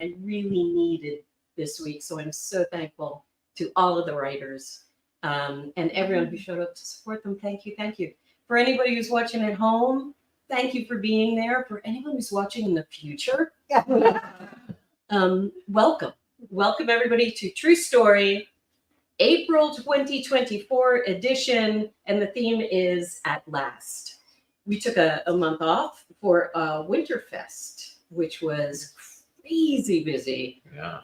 I really needed this week. So I'm so thankful to all of the writers and everyone who showed up to support them. Thank you. Thank you. For anybody who's watching at home, thank you for being there. For anyone who's watching in the future, welcome. Welcome, everybody, to True Story, April 2024 edition. And the theme is At Last. We took a month off for Winterfest, which was crazy busy. Yeah.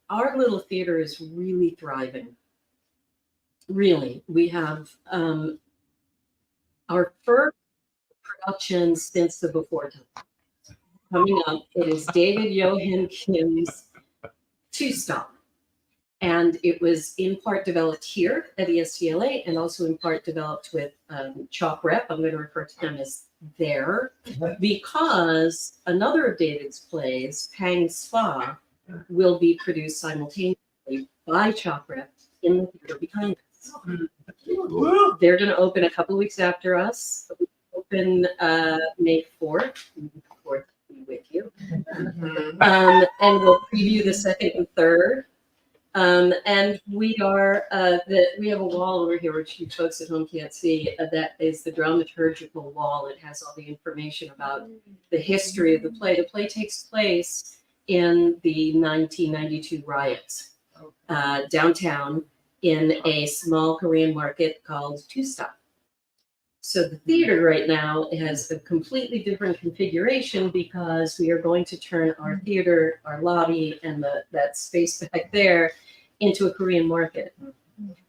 Our little theater is really thriving. Really. We have our first production since the Before Time. Coming up, it is David Johan Kim's Two Stop. And it was in part developed here at ESTLA and also in part developed with Chalk Rep. I'm going to refer to them as there because another of David's plays, Pang Spa, will be produced simultaneously by Chalk Rep in the theater behind us. They're going to open a couple of weeks after us. Open May 4th. With you. And we'll preview the second and third. And we are we have a wall over here which you folks at home can't see. That is the dramaturgical wall. It has all the information about the history of the play. The play takes place in the 1992 riots downtown in a small Korean market called Two Stop. So the theater right now has a completely different configuration because we are going to turn our theater, our lobby, and that space back there into a Korean market.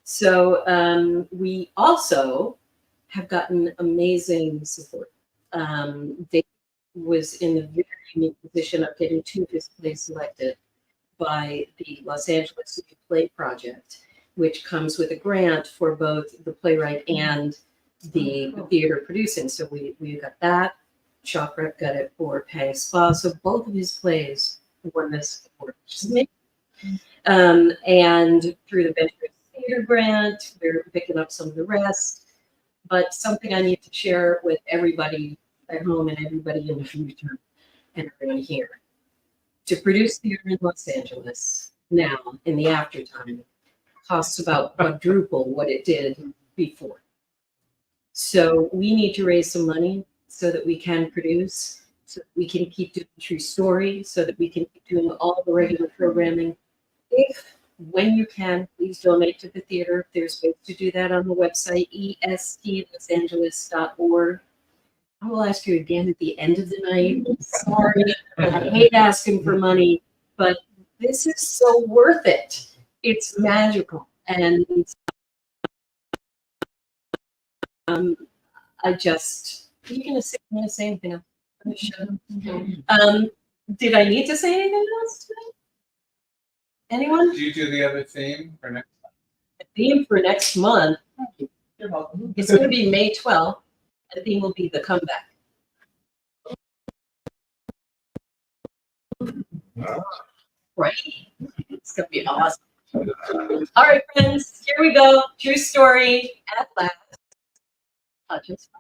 So we also have gotten amazing support. Dave was in the very unique position of getting two of his plays selected by the Los Angeles City Play Project, which comes with a grant for both the playwright and the theater producing. So we got that. Chalk Rep got it for Pang Spa. So both of his plays won this award, which is amazing. And through the Benjamin Theater Grant, we're picking up some of the rest. But something I need to share with everybody at home and everybody in the future and everyone here. To produce theater in Los Angeles now in the aftertime costs about quadruple what it did before. So we need to raise some money so that we can produce, so that we can keep doing True Story, so that we can keep doing all the regular programming. If, when you can, please donate to the theater. There's ways to do that on the website, estlosangeles.org. I will ask you again at the end of the night. Sorry, I hate asking for money, but this is so worth it. It's magical. And I just, are you going to say anything else? I'm gonna shut up. Did I need to say anything else today? Anyone? Do you do the other theme for next month? The theme for next month, You're welcome. it's going to be May 12th. The theme will be The Comeback. Right? It's going to be awesome. All right, friends, here we go. True Story at last. Just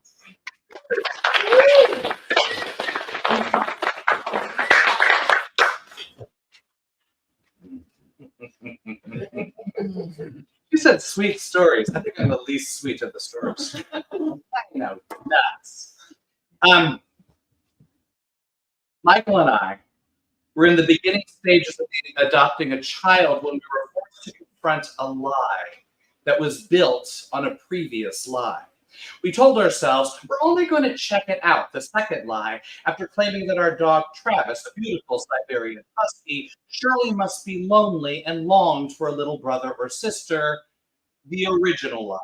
You said sweet stories. I think I'm the least sweet of the stories. I know, nuts. Michael and I were in the beginning stages of adopting a child when we were forced to confront a lie that was built on a previous lie. We told ourselves we're only going to check it out, the second lie, after claiming that our dog Travis, a beautiful Siberian Husky, surely must be lonely and longed for a little brother or sister, the original lie.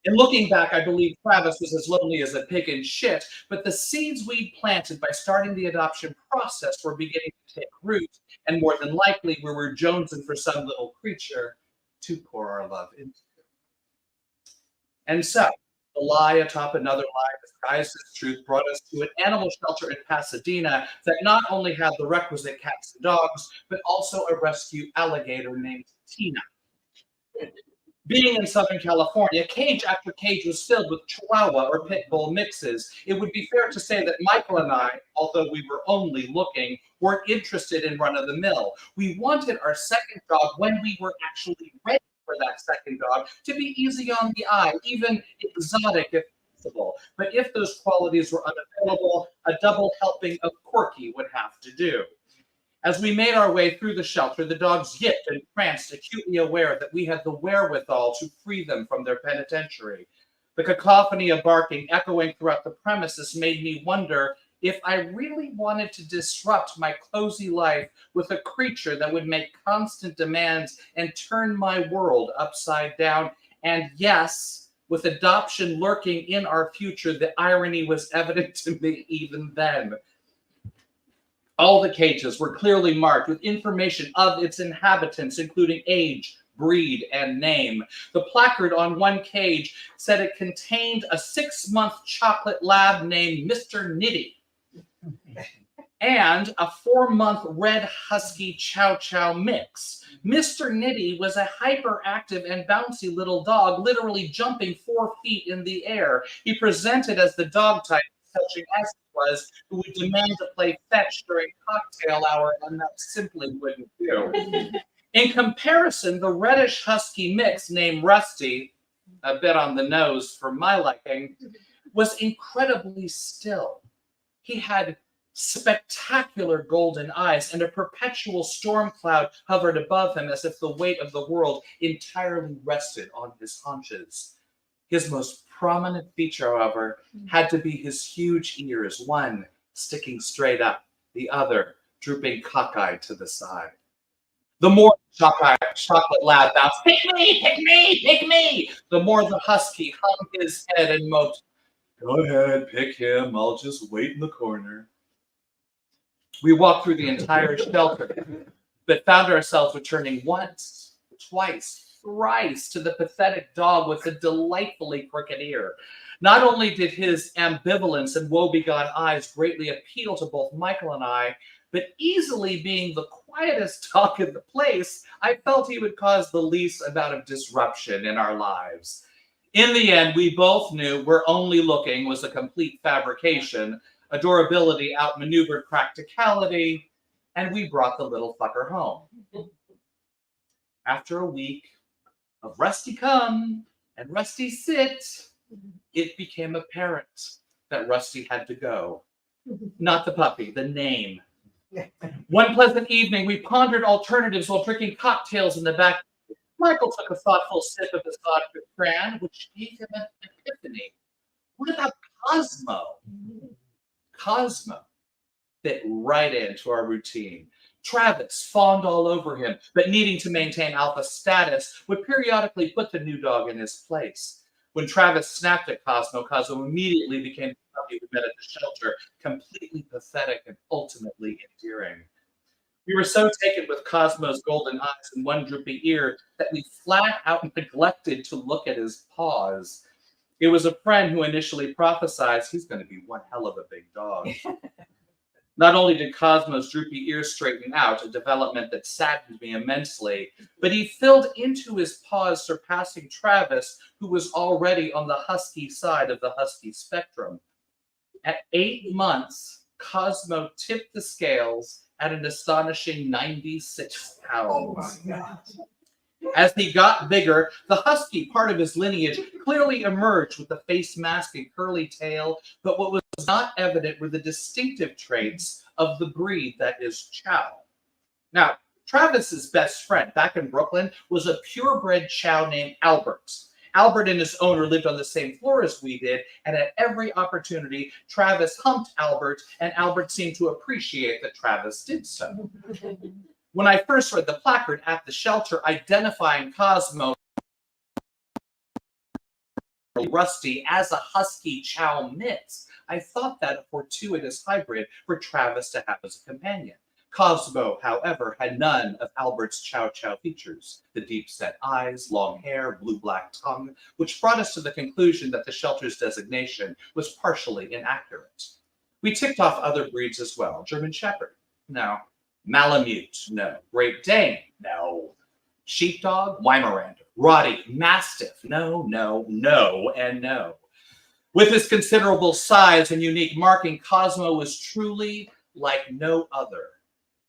In looking back, I believe Travis was as lonely as a pig in shit, but the seeds we planted by starting the adoption process were beginning to take root, and more than likely we were jonesing for some little creature to pour our love into. And so, the lie atop another lie disguised as truth brought us to an animal shelter in Pasadena that not only had the requisite cats and dogs, but also a rescue alligator named Tina. Being in Southern California, cage after cage was filled with Chihuahua or Pit Bull mixes. It would be fair to say that Michael and I, although we were only looking, weren't interested in run-of-the-mill. We wanted our second dog, when we were actually ready for that second dog, to be easy on the eye, even exotic if possible. But if those qualities were unavailable, a double helping of Corky would have to do. As we made our way through the shelter, the dogs yipped and pranced, acutely aware that we had the wherewithal to free them from their penitentiary. The cacophony of barking echoing throughout the premises made me wonder if I really wanted to disrupt my cozy life with a creature that would make constant demands and turn my world upside down. And yes, with adoption lurking in our future, the irony was evident to me even then. All the cages were clearly marked with information of its inhabitants, including age, breed, and name. The placard on one cage said it contained a 6-month chocolate lab named Mr. Nitty and a 4-month red husky chow chow mix. Mr. Nitty was a hyperactive and bouncy little dog, literally jumping 4 feet in the air. He presented as the dog type, touching as he was, who would demand to play fetch during cocktail hour, and that simply wouldn't do. In comparison, the reddish husky mix named Rusty, a bit on the nose for my liking, was incredibly still. He had spectacular golden eyes, and a perpetual storm cloud hovered above him as if the weight of the world entirely rested on his haunches. His most prominent feature, however, had to be his huge ears, one sticking straight up, the other drooping cockeyed to the side. The more the chocolate lab bounced, "Pick me, pick me, pick me!" the more the husky hung his head and moped, "Go ahead, pick him, I'll just wait in the corner." We walked through the entire shelter, but found ourselves returning once, twice, thrice to the pathetic dog with the delightfully crooked ear. Not only did his ambivalence and woebegone eyes greatly appeal to both Michael and I, but easily being the quietest dog in the place, I felt he would cause the least amount of disruption in our lives. In the end, we both knew We're Only Looking was a complete fabrication. Adorability outmaneuvered practicality, and we brought the little fucker home. After a week of Rusty come and Rusty sit, it became apparent that Rusty had to go. Not the puppy, the name. One pleasant evening, we pondered alternatives while drinking cocktails in the back. Michael took a thoughtful sip of his vodka cran, which gave him an epiphany. What about Cosmo? Cosmo fit right into our routine. Travis fawned all over him, but needing to maintain alpha status, would periodically put the new dog in his place. When Travis snapped at Cosmo, Cosmo immediately became the puppy we met at the shelter, completely pathetic and ultimately endearing. We were so taken with Cosmo's golden eyes and one droopy ear that we flat out neglected to look at his paws. It was a friend who initially prophesied he's going to be one hell of a big dog. Not only did Cosmo's droopy ears straighten out, a development that saddened me immensely, but he filled into his paws, surpassing Travis, who was already on the husky side of the husky spectrum. At 8 months, Cosmo tipped the scales at an astonishing 96 pounds. Oh my God. As he got bigger, the husky part of his lineage clearly emerged with the face mask and curly tail, but what was not evident were the distinctive traits of the breed that is Chow. Now, Travis's best friend back in Brooklyn was a purebred Chow named Albert. Albert and his owner lived on the same floor as we did, and at every opportunity, Travis humped Albert, and Albert seemed to appreciate that Travis did so. When I first read the placard at the shelter identifying Cosmo Rusty as a husky Chow mix, I thought that a fortuitous hybrid for Travis to have as a companion. Cosmo, however, had none of Albert's Chow Chow features, the deep-set eyes, long hair, blue-black tongue, which brought us to the conclusion that the shelter's designation was partially inaccurate. We ticked off other breeds as well. German Shepherd? No. Malamute? No. Great Dane? No. Sheepdog? Weimaraner? Rottie Mastiff. No, no, no, and no. With his considerable size and unique marking, Cosmo was truly like no other.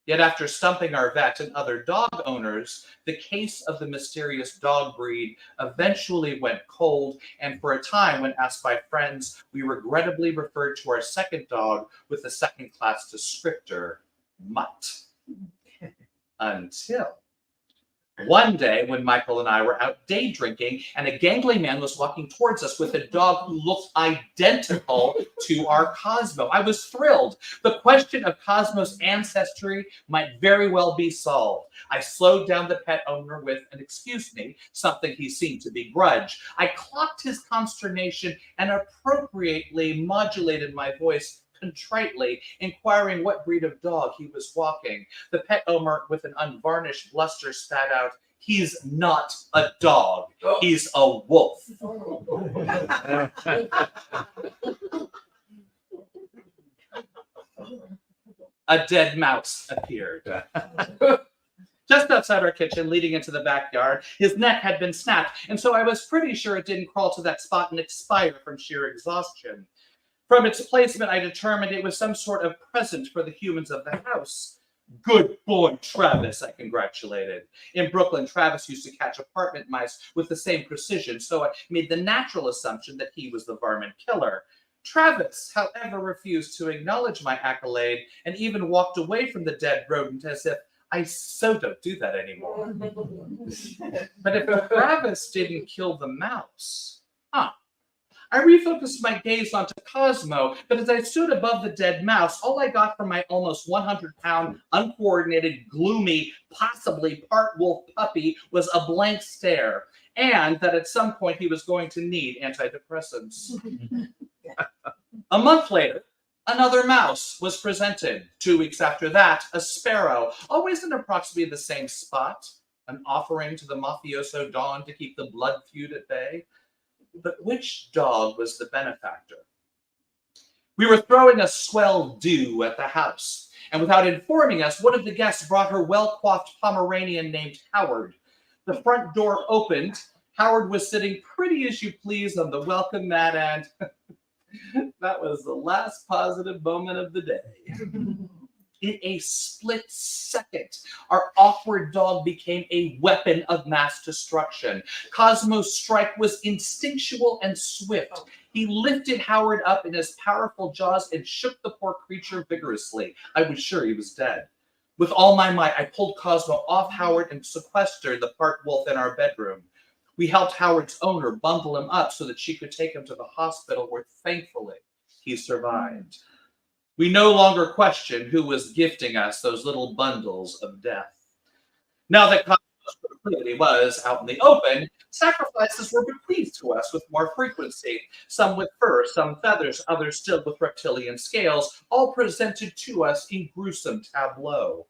Yet after stumping our vet and other dog owners, the case of the mysterious dog breed eventually went cold, and for a time, when asked by friends, we regrettably referred to our second dog with the second-class descriptor, Mutt. Until one day, when Michael and I were out day drinking, and a gangly man was walking towards us with a dog who looked identical to our Cosmo. I was thrilled. The question of Cosmo's ancestry might very well be solved. I slowed down the pet owner with an "excuse me," something he seemed to begrudge. I clocked his consternation and appropriately modulated my voice contritely, inquiring what breed of dog he was walking. The pet owner, with an unvarnished bluster, spat out, "He's not a dog. He's a wolf." A dead mouse appeared. Just outside our kitchen, leading into the backyard. His neck had been snapped, and so I was pretty sure it didn't crawl to that spot and expire from sheer exhaustion. From its placement, I determined it was some sort of present for the humans of the house. "Good boy, Travis," I congratulated. In Brooklyn, Travis used to catch apartment mice with the same precision, so I made the natural assumption that he was the varmint killer. Travis, however, refused to acknowledge my accolade and even walked away from the dead rodent as if I so don't do that anymore. But if Travis didn't kill the mouse, I refocused my gaze onto Cosmo, but as I stood above the dead mouse, all I got from my almost 100-pound, uncoordinated, gloomy, possibly part wolf puppy was a blank stare, and that at some point he was going to need antidepressants. A month later, another mouse was presented. 2 weeks after that, a sparrow, always in approximately the same spot, an offering to the mafioso Don to keep the blood feud at bay. But which dog was the benefactor? We were throwing a swell do at the house, and without informing us, one of the guests brought her well-coiffed Pomeranian named Howard. The front door opened. Howard was sitting pretty as you please on the welcome mat, and that was the last positive moment of the day. In a split second, our awkward dog became a weapon of mass destruction. Cosmo's strike was instinctual and swift. He lifted Howard up in his powerful jaws and shook the poor creature vigorously. I was sure he was dead. With all my might, I pulled Cosmo off Howard and sequestered the part wolf in our bedroom. We helped Howard's owner bundle him up so that she could take him to the hospital, where thankfully he survived. We no longer questioned who was gifting us those little bundles of death. Now that Cosmo's proclivity was out in the open, sacrifices were bequeathed to us with more frequency, some with fur, some feathers, others still with reptilian scales, all presented to us in gruesome tableau.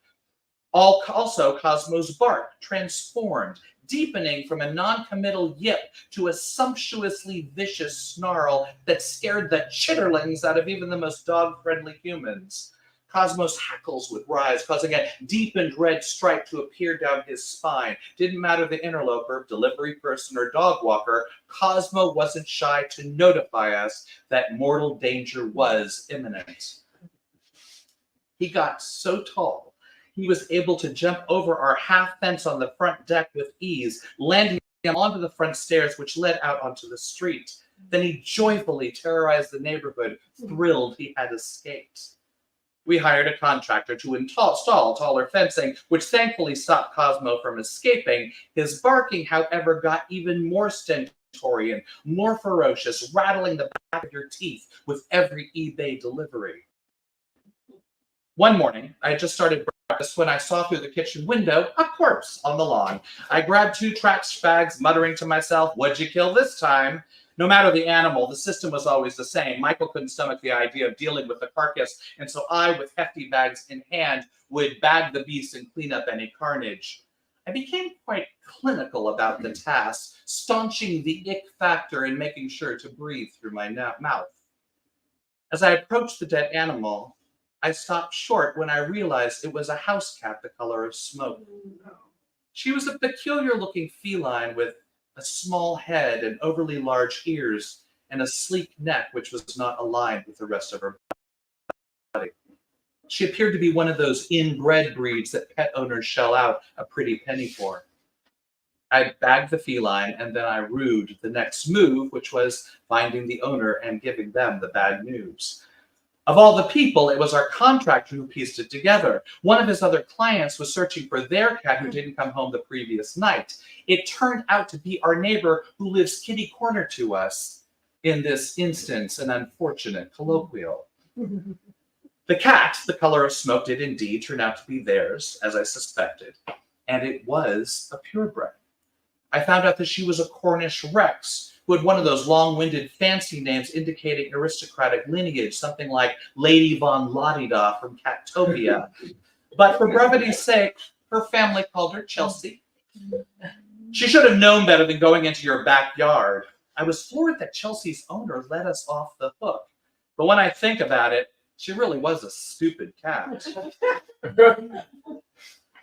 Also, Cosmo's bark transformed, deepening from a non-committal yip to a sumptuously vicious snarl that scared the chitterlings out of even the most dog-friendly humans. Cosmo's hackles would rise, causing a deepened red stripe to appear down his spine. Didn't matter the interloper, delivery person, or dog walker, Cosmo wasn't shy to notify us that mortal danger was imminent. He got so tall, he was able to jump over our half fence on the front deck with ease, landing onto the front stairs, which led out onto the street. Then he joyfully terrorized the neighborhood, thrilled he had escaped. We hired a contractor to install taller fencing, which thankfully stopped Cosmo from escaping. His barking, however, got even more stentorian, more ferocious, rattling the back of your teeth with every eBay delivery. One morning, I had just started breakfast when I saw through the kitchen window a corpse on the lawn. I grabbed 2 trash bags, muttering to myself, "What'd you kill this time?" No matter the animal, the system was always the same. Michael couldn't stomach the idea of dealing with the carcass, and so I, with hefty bags in hand, would bag the beast and clean up any carnage. I became quite clinical about the task, staunching the ick factor and making sure to breathe through my mouth. As I approached the dead animal, I stopped short when I realized it was a house cat the color of smoke. She was a peculiar-looking feline with a small head and overly large ears and a sleek neck which was not aligned with the rest of her body. She appeared to be one of those inbred breeds that pet owners shell out a pretty penny for. I bagged the feline and then I rued the next move, which was finding the owner and giving them the bad news. Of all the people, it was our contractor who pieced it together. One of his other clients was searching for their cat who didn't come home the previous night. It turned out to be our neighbor who lives kitty corner to us. In this instance, an unfortunate colloquial. The cat, the color of smoke, did indeed turn out to be theirs, as I suspected, and it was a purebred. I found out that she was a Cornish Rex, who had one of those long-winded fancy names indicating aristocratic lineage, something like Lady Von Lottida from Catopia. But for brevity's sake, her family called her Chelsea. She should have known better than going into your backyard. I was floored that Chelsea's owner let us off the hook. But when I think about it, she really was a stupid cat.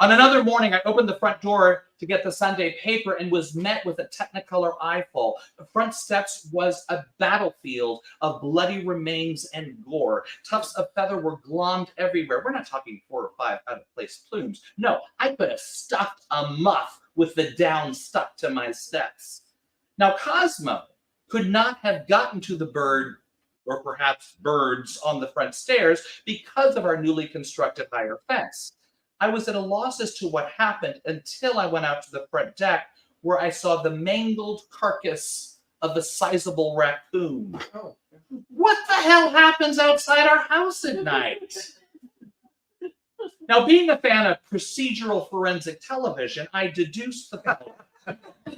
On another morning, I opened the front door to get the Sunday paper and was met with a Technicolor eyeful. The front steps was a battlefield of bloody remains and gore. Tufts of feather were glommed everywhere. We're not talking 4 or 5 out-of-place plumes. No, I could have stuffed a muff with the down stuck to my steps. Now, Cosmo could not have gotten to the bird, or perhaps birds, on the front stairs because of our newly constructed higher fence. I was at a loss as to what happened until I went out to the front deck, where I saw the mangled carcass of a sizable raccoon. Oh. What the hell happens outside our house at night? Now, being a fan of procedural forensic television, I deduced the following.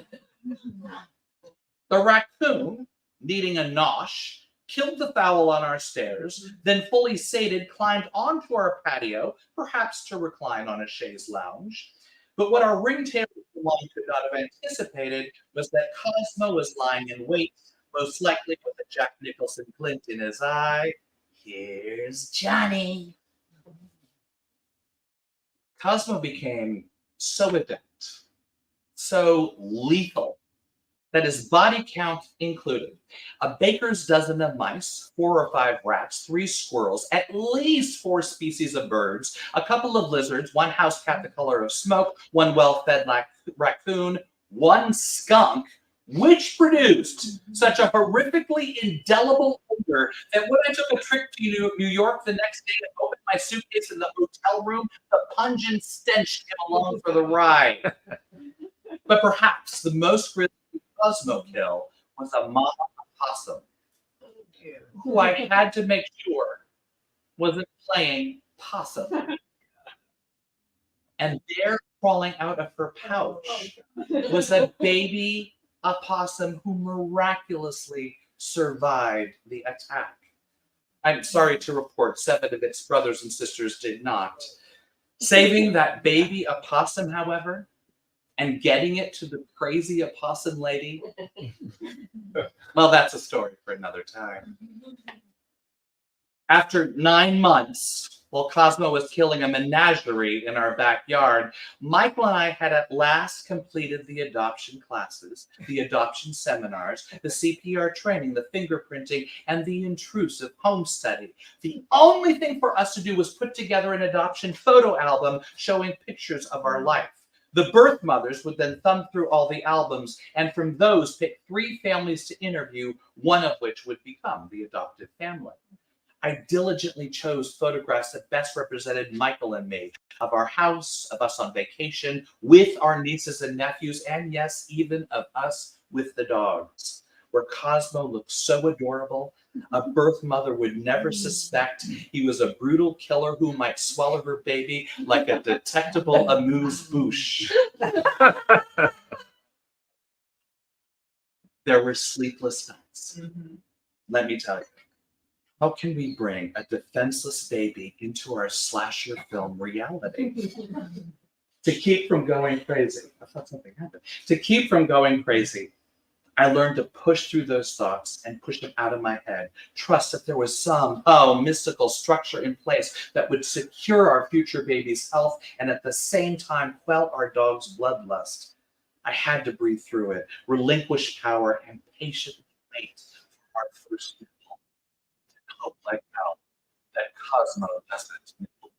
The raccoon, needing a nosh, killed the fowl on our stairs, then fully sated climbed onto our patio, perhaps to recline on a chaise lounge. But what our ringtail long could not have anticipated was that Cosmo was lying in wait, most likely with a Jack Nicholson glint in his eye. Here's Johnny. Cosmo became so adept, so lethal, that his body count included a baker's dozen of mice, 4 or 5 rats, 3 squirrels, at least 4 species of birds, a couple of lizards, 1 house cat the color of smoke, 1 well-fed raccoon, 1 skunk, which produced such a horrifically indelible odor that when I took a trip to New York the next day and opened my suitcase in the hotel room, the pungent stench came along for the ride. But perhaps the most grisly Cosmo kill was a mama opossum, who I had to make sure wasn't playing possum. And there, crawling out of her pouch, was a baby opossum who miraculously survived the attack. I'm sorry to report 7 of its brothers and sisters did not. Saving that baby opossum, however, and getting it to the crazy opossum lady, well, that's a story for another time. After 9 months, while Cosmo was killing a menagerie in our backyard, Michael and I had at last completed the adoption classes, the adoption seminars, the CPR training, the fingerprinting, and the intrusive home study. The only thing for us to do was put together an adoption photo album showing pictures of our life. The birth mothers would then thumb through all the albums, and from those pick 3 families to interview, one of which would become the adoptive family. I diligently chose photographs that best represented Michael and me, of our house, of us on vacation, with our nieces and nephews, and yes, even of us with the dogs, where Cosmo looked so adorable, a birth mother would never suspect he was a brutal killer who might swallow her baby like a detectable amuse-bouche. There were sleepless nights. Let me tell you. How can we bring a defenseless baby into our slasher film reality? To keep from going crazy, I thought something happened. To keep from going crazy, I learned to push through those thoughts and push them out of my head. Trust that there was some, mystical structure in place that would secure our future baby's health and at the same time quell our dog's bloodlust. I had to breathe through it, relinquish power, and patiently wait for our first nibble. And hope like hell that Cosmo doesn't nibble.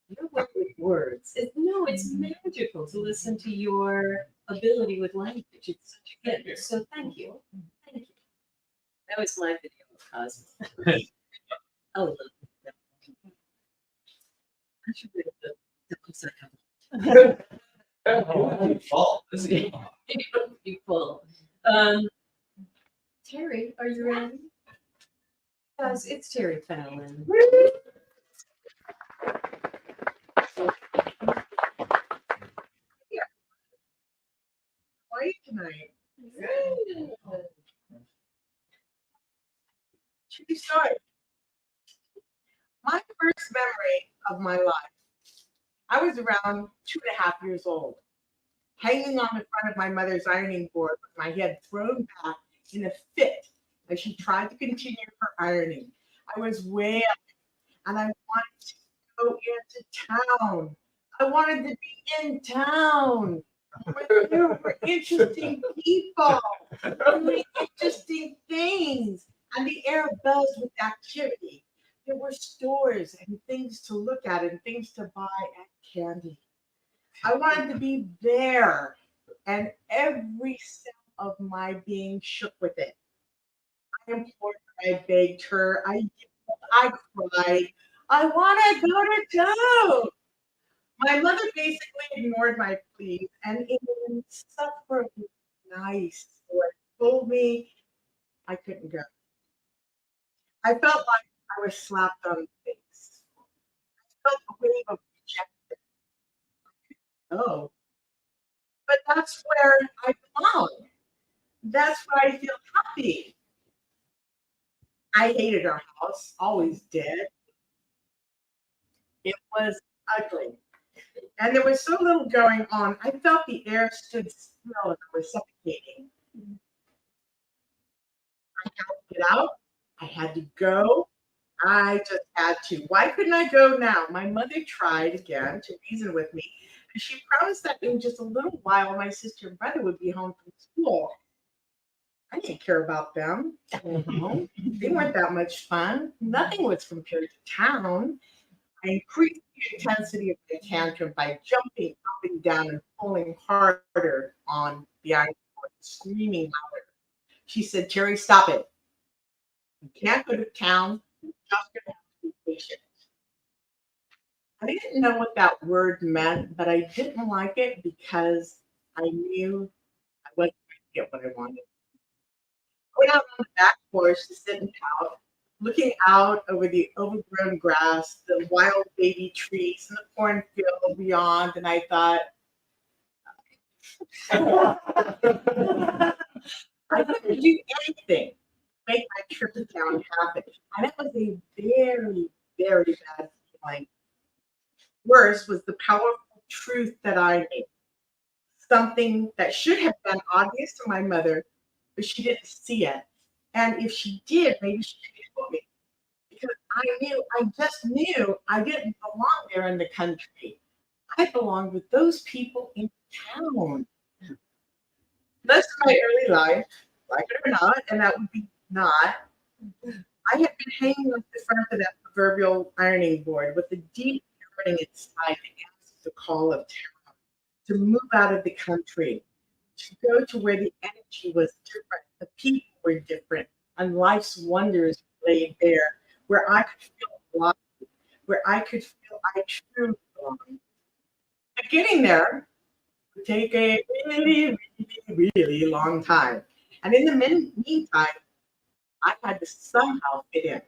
Your work with words. It's magical to listen to your ability with language. It's such a gift. So thank you. Thank you. That was my video of Cosmo. Oh, look. I should read the upside down. Fault. Be full. Terry, are you ready? Yes, it's Terry Fallon. How are you tonight? True story. My first memory of my life, I was around 2.5 years old, hanging on the front of my mother's ironing board with my head thrown back in a fit as she tried to continue her ironing. I was way up and I wanted to go into town. I wanted to be in town. There were interesting people doing interesting things, and the air buzzed with activity. There were stores and things to look at and things to buy and candy. I wanted to be there, and every cell of my being shook with it. I implored her, I begged her, I cried. I want to go to town. My mother basically ignored my pleas and in an insufferably nice way told me I couldn't go. I felt like I was slapped on the face. I felt a wave of rejection. Oh, but that's where I belong. That's where I feel happy. I hated our house, always did. It was ugly. And there was so little going on. I felt the air stood still and I was suffocating. I had to get out. I had to go. I just had to. Why couldn't I go now? My mother tried again to reason with me. And she promised that in just a little while, my sister and brother would be home from school. I didn't care about them. They weren't that much fun. Nothing was compared to town. I increased the intensity of my tantrum by jumping up and down and pulling harder on the iron board, screaming louder. She said, Terry, stop it. You can't go to town. You're just going to have to be patient. I didn't know what that word meant, but I didn't like it because I knew I wasn't going to get what I wanted. I went out on the back porch to sit and pout, looking out over the overgrown grass, the wild baby trees, and the cornfield beyond, and I thought, I couldn't do anything to make my trip to town happen. And it was a very, very bad feeling. Worse was the powerful truth that I knew. Something that should have been obvious to my mother, but she didn't see it. And if she did, maybe she could help me. Because I just knew I didn't belong there in the country. I belonged with those people in town. Most of my early life, like it or not, and that would be not, I had been hanging at the front of that proverbial ironing board with a deep yearning inside to answer the call of town, to move out of the country, to go to where the energy was different, the people were different, and life's wonders lay there, where I could feel alive, where I could feel I truly belonged. But getting there would take a really, really, really long time. And in the meantime, I had to somehow fit in. When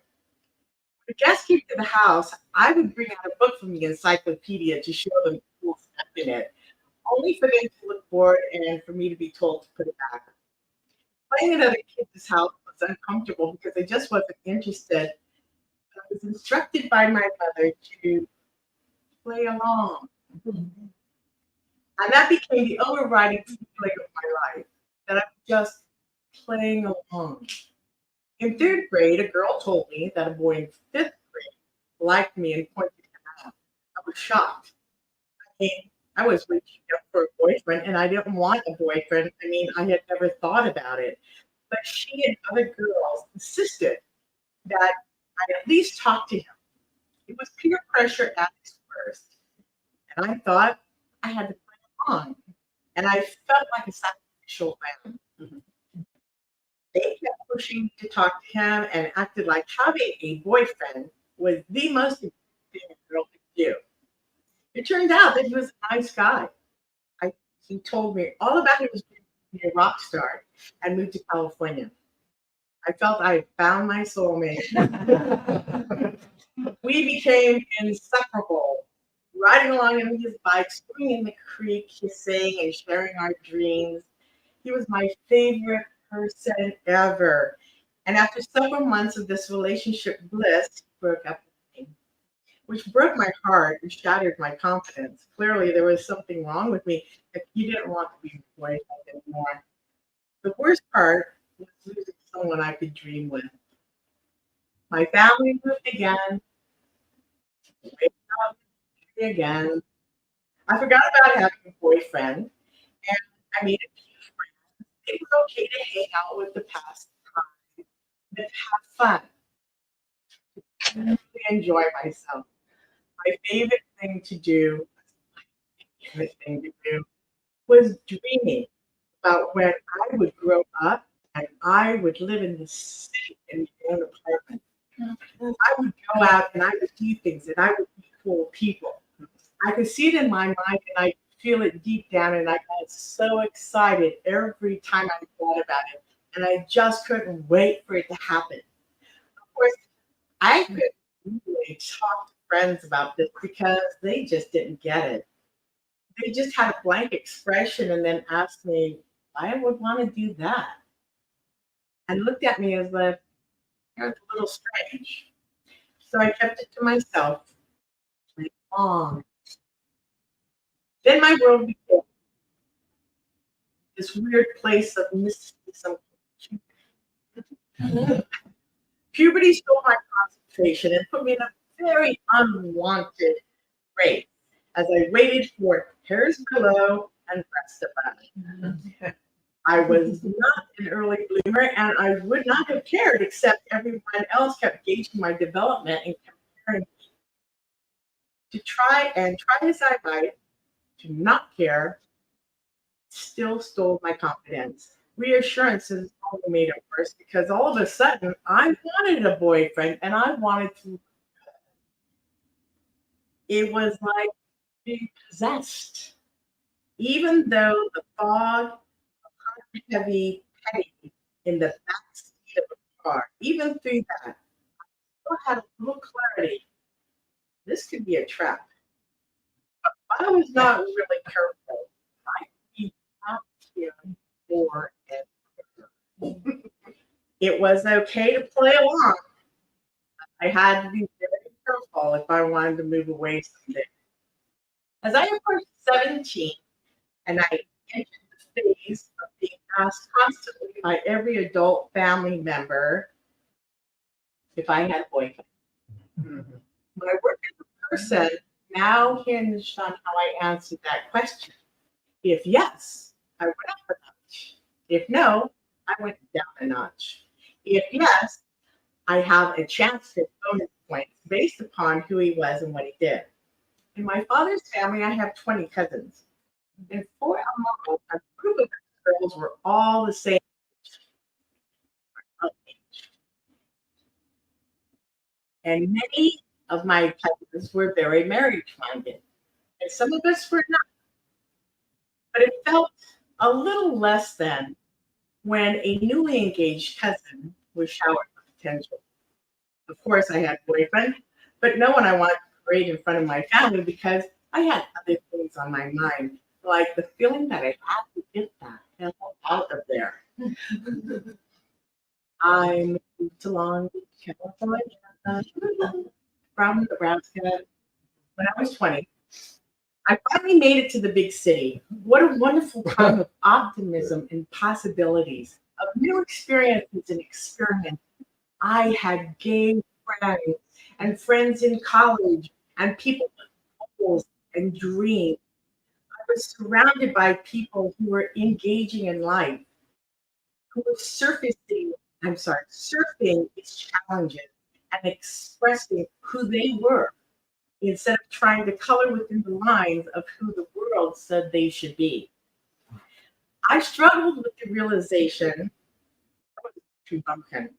a guest came to the house, I would bring out a book from the encyclopedia to show them the cool stuff in it, only for them to look bored and for me to be told to put it back. Playing at other kids' house was uncomfortable because I just wasn't interested. I was instructed by my mother to play along. And that became the overriding feeling of my life, that I was just playing along. In third grade, a girl told me that a boy in fifth grade liked me and pointed him out. I was shocked. I mean, I was reaching out for a boyfriend and I didn't want a boyfriend. I mean, I had never thought about it. But she and other girls insisted that I at least talk to him. It was peer pressure at its worst. And I thought I had to play along. And I felt like a sacrificial lamb. They kept pushing me to talk to him and acted like having a boyfriend was the most important thing a girl could do. It turned out that he was a nice guy. He told me all about his dream to be a rock star and moved to California. I felt I had found my soulmate. We became inseparable, riding along on his bike, swimming in the creek, kissing and sharing our dreams. He was my favorite person ever. And after several months of this relationship bliss, he broke up with me, which broke my heart and shattered my confidence. Clearly, there was something wrong with me if he didn't want to be my boyfriend anymore. The worst part was losing someone I could dream with. My family moved again. Wake up again. I forgot about having a boyfriend, and I made a few friends. It was okay to hang out with the past time and have fun. Really enjoy myself. My favorite thing to do, was dreaming about when I would grow up and I would live in the city in my own apartment. I would go out and I would do things and I would be cool people. I could see it in my mind and I feel it deep down and I got so excited every time I thought about it. And I just couldn't wait for it to happen. Of course, I couldn't really talk to friends about this because they just didn't get it. They just had a blank expression and then asked me why I would want to do that. And looked at me as if it was a little strange. So I kept it to myself. Like, long. Then my world became this weird place of mysticism. Puberty stole my concentration and put me in a very unwanted race as I waited for hairs below and breasts above. I was not an early bloomer and I would not have cared except everyone else kept gauging my development and comparing me. To try as I might to not care still stole my confidence. Reassurances only made it worse because all of a sudden I wanted a boyfriend and I wanted to. It was like being possessed. Even though the fog of heavy petty in the back seat of the car, even through that, I still had a little clarity. This could be a trap. But I was not really careful. I'd be out here forever. It was okay to play along. I had to be very careful if I wanted to move away someday. As I approached 17 and I entered the phase of being asked constantly by every adult family member if I had a boyfriend. My work as a person now hinged on how I answered that question. If yes, I went up a notch. If no, I went down a notch. If yes, I have a chance to bonus points based upon who he was and what he did. In my father's family, I have 20 cousins. And for a moment, a group of girls were all the same age. And many of my cousins were very marriage minded. And some of us were not. But if a little less than when a newly engaged cousin was showered with attention. Of course, I had a boyfriend, but no one I wanted to parade in front of my family because I had other things on my mind, like the feeling that I had to get that hell out of there. I moved to Long Beach, California, from Nebraska when I was 20. I finally made it to the big city. What a wonderful time of optimism and possibilities, of new experiences and experiments. I had gay friends and friends in college and people with goals and dreams. I was surrounded by people who were engaging in life, who were surfing its challenges and expressing who they were instead of trying to color within the lines of who the world said they should be. I struggled with the realization I was too bumpkin.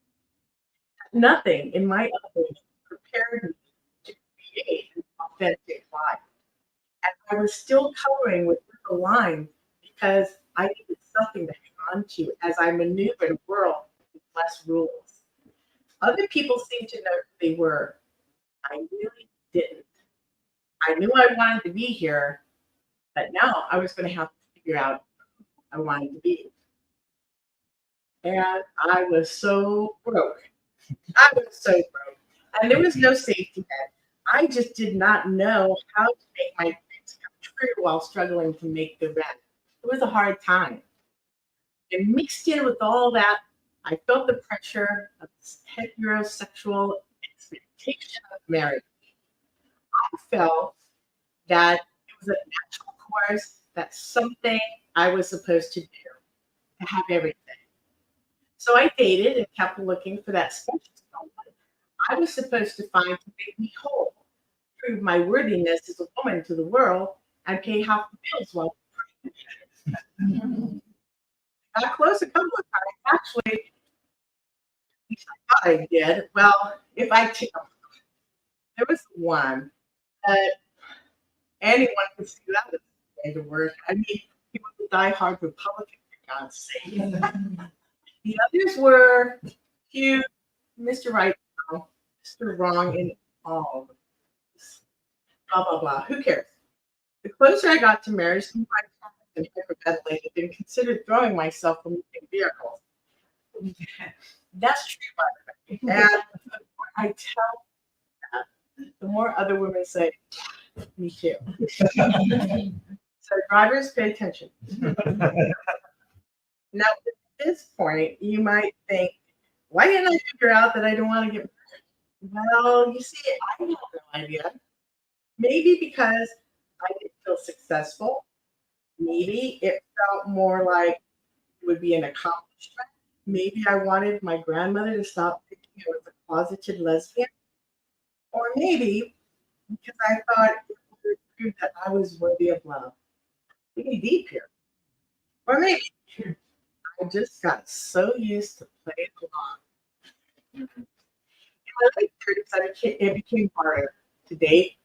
Nothing in my upbringing prepared me to create an authentic life. And I was still coloring within the lines because I needed something to hang on to as I maneuvered a world with less rules. Other people seemed to know who they were. I really didn't. I knew I wanted to be here, but now I was going to have to figure out who I wanted to be. And I was so broke. I was so broke. And there was no safety net. I just did not know how to make my dreams come true while struggling to make the rent. It was a hard time. And mixed in with all that, I felt the pressure of this heterosexual expectation of marriage. I felt that it was a natural course, that's something I was supposed to do, to have everything. So I dated and kept looking for that special someone I was supposed to find to make me whole, prove my worthiness as a woman to the world, and pay half the bills while I got close a couple of times. Actually, at least I thought I did. Well, if I take there was one that anyone could see that was going to work. I mean, he was a diehard Republican, for God's sake. The others were cute, Mr. Right, Mr. Wrong in all of this. Blah, blah, blah. Who cares? The closer I got to marriage, the more I and hyperventilated and considered throwing myself from moving vehicles. That's true, by the way. And the more I tell that, the more other women say, me too. So drivers, pay attention. Now, at this point, you might think, why didn't I figure out that I don't want to get married? Well, you see, I have no idea. Maybe because I didn't feel successful. Maybe it felt more like it would be an accomplishment. Maybe I wanted my grandmother to stop thinking I was a closeted lesbian. Or maybe because I thought it would prove that I was worthy of love. Getting deep here. Or maybe I just got so used to playing along. In my late 30s, it became harder to date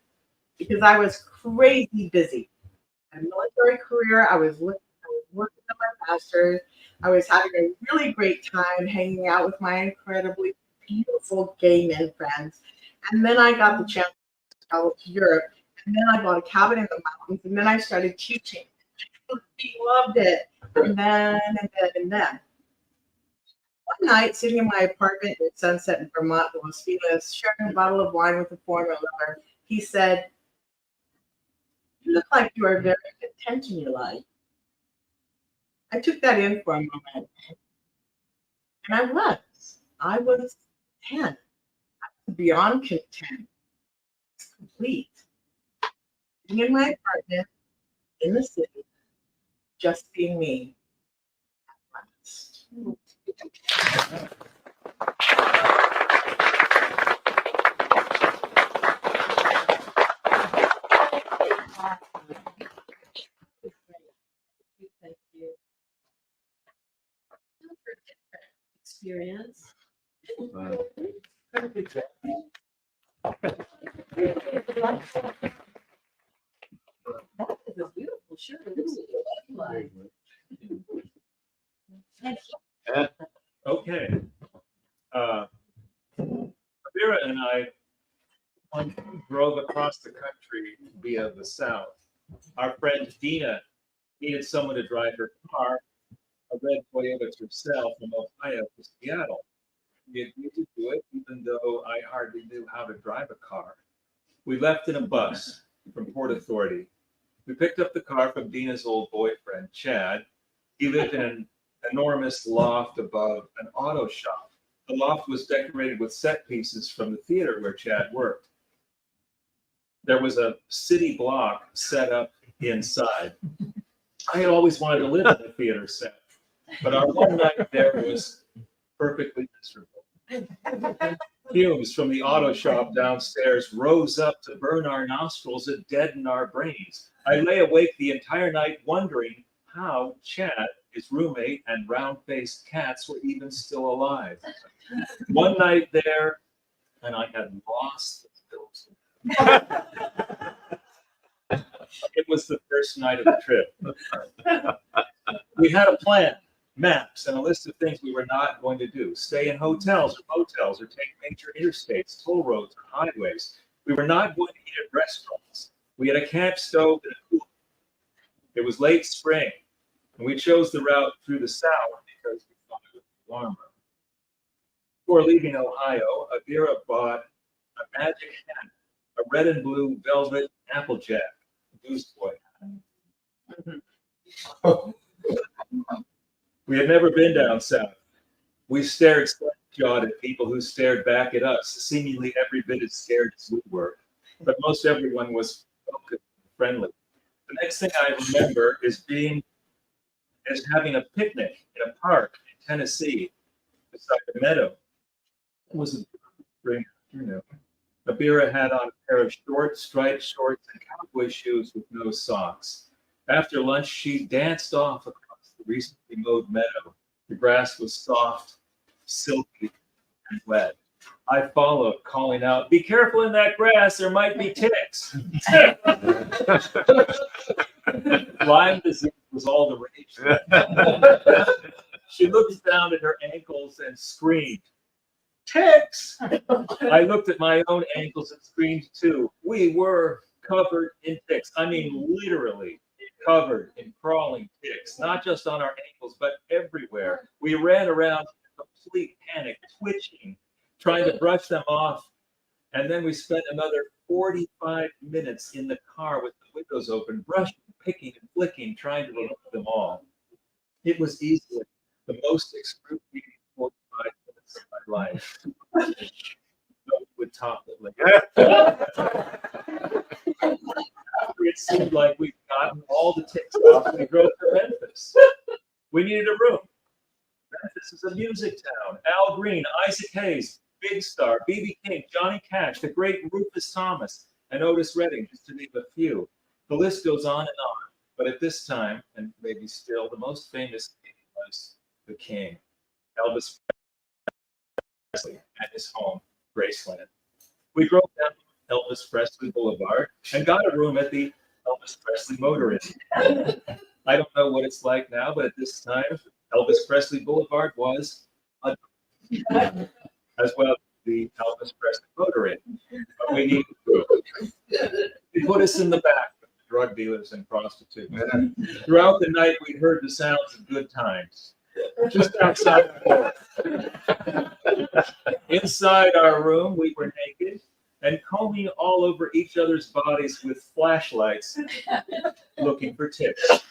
because I was crazy busy. A military career, I was working on my master's. I was having a really great time hanging out with my incredibly beautiful gay men friends. And then I got the chance to travel to Europe. And then I bought a cabin in the mountains. And then I started teaching. I loved it. And then. One night, sitting in my apartment in Sunset in Vermont, Los Feliz, sharing a bottle of wine with a former lover, he said, "You look like you are very content in your life." I took that in for a moment, and I was. I was content. I was beyond content. It's complete. Sitting in my apartment in the city, just being me. At last. Thank you. Experience. That is a beautiful shirt. Isn't it? Okay. Vera and I drove across the country via the south. Our friend Dina needed someone to drive her car, a red Toyota Tercel from Ohio to Seattle. We agreed to do it, even though I hardly knew how to drive a car. We left in a bus from Port Authority. We picked up the car from Dina's old boyfriend, Chad. He lived in an enormous loft above an auto shop. The loft was decorated with set pieces from the theater where Chad worked. There was a city block set up inside. I had always wanted to live in a theater set, but our one night there was perfectly miserable. Fumes from the auto shop downstairs rose up to burn our nostrils and deaden our brains. I lay awake the entire night wondering how Chad, his roommate, and round-faced cats were even still alive. One night there, and I had lost the pills. It was the first night of the trip. We had a plan, maps, and a list of things we were not going to do. Stay in hotels or motels or take major interstates, toll roads, or highways. We were not going to eat at restaurants. We had a camp stove and a cooler. It was late spring, and we chose the route through the south because we thought it would be warmer. Before leaving Ohio, Avira bought a magic hat, a red and blue velvet Applejack newsboy hat. We had never been down south. We stared slack-jawed at people who stared back at us, seemingly every bit as scared as we were. But most everyone was welcome and friendly. The next thing I remember is having a picnic in a park in Tennessee beside a meadow. It was a spring afternoon. Avira had on a pair of short striped shorts and cowboy shoes with no socks. After lunch, she danced off across the recently mowed meadow. The grass was soft, silky, and wet. I followed, calling out, "Be careful in that grass, there might be ticks." Lyme disease was all the rage. She looked down at her ankles and screamed, "Ticks!" I looked at my own ankles and screamed too. We were covered in ticks. I mean, literally covered in crawling ticks, not just on our ankles, but everywhere. We ran around in complete panic, twitching, trying to brush them off. And then we spent another 45 minutes in the car with the windows open, brushing, picking, and flicking, trying to remove them all. It was easily the most excruciating 45 minutes of my life. No one would top it. After it seemed like we'd gotten all the ticks off, we drove to Memphis. We needed a room. Memphis is a music town. Al Green, Isaac Hayes, Big Star, B.B. King, Johnny Cash, the great Rufus Thomas, and Otis Redding, just to name a few. The list goes on and on. But at this time, and maybe still, the most famous king was the king, Elvis Presley, at his home, Graceland. We drove down Elvis Presley Boulevard and got a room at the Elvis Presley Motor Inn. I don't know what it's like now, but at this time, Elvis Presley Boulevard was as well as the Elvis Presley Motor Inn. But we needed room. They put us in the back with the drug dealers and prostitutes. Throughout the night, we heard the sounds of good times. Just outside the door. Inside our room, we were naked and combing all over each other's bodies with flashlights, looking for tips.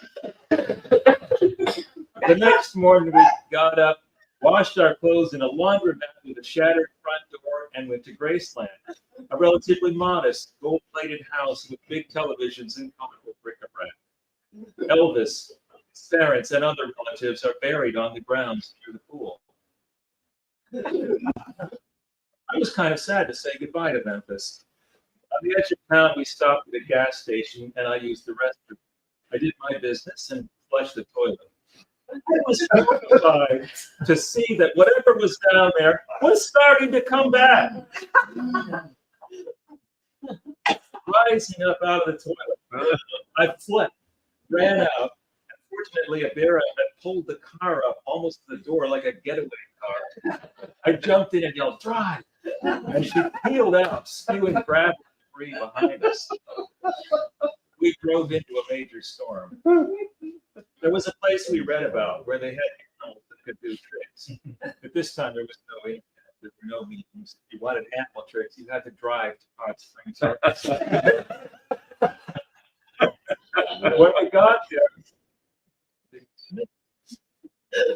The next morning, we got up, washed our clothes in a laundromat with a shattered front door, and went to Graceland, a relatively modest, gold-plated house with big televisions and colorful bric-a-brac. Elvis, his parents, and other relatives are buried on the grounds near the pool. I was kind of sad to say goodbye to Memphis. On the edge of town, we stopped at a gas station, and I used the restroom. I did my business and flushed the toilet. I was horrified to see that whatever was down there was starting to come back. Rising up out of the toilet, I fled, ran out, and Fortunately, Abira had pulled the car up almost to the door like a getaway car. I jumped in and yelled, "Drive!" And she peeled out, spewing gravel and debris behind us. We drove into a major storm. There was a place we read about where they had animals that could do tricks. At this time, there was no internet. There were no meetings. If you wanted animal tricks, you had to drive to Hot Springs, Arkansas. When we got there,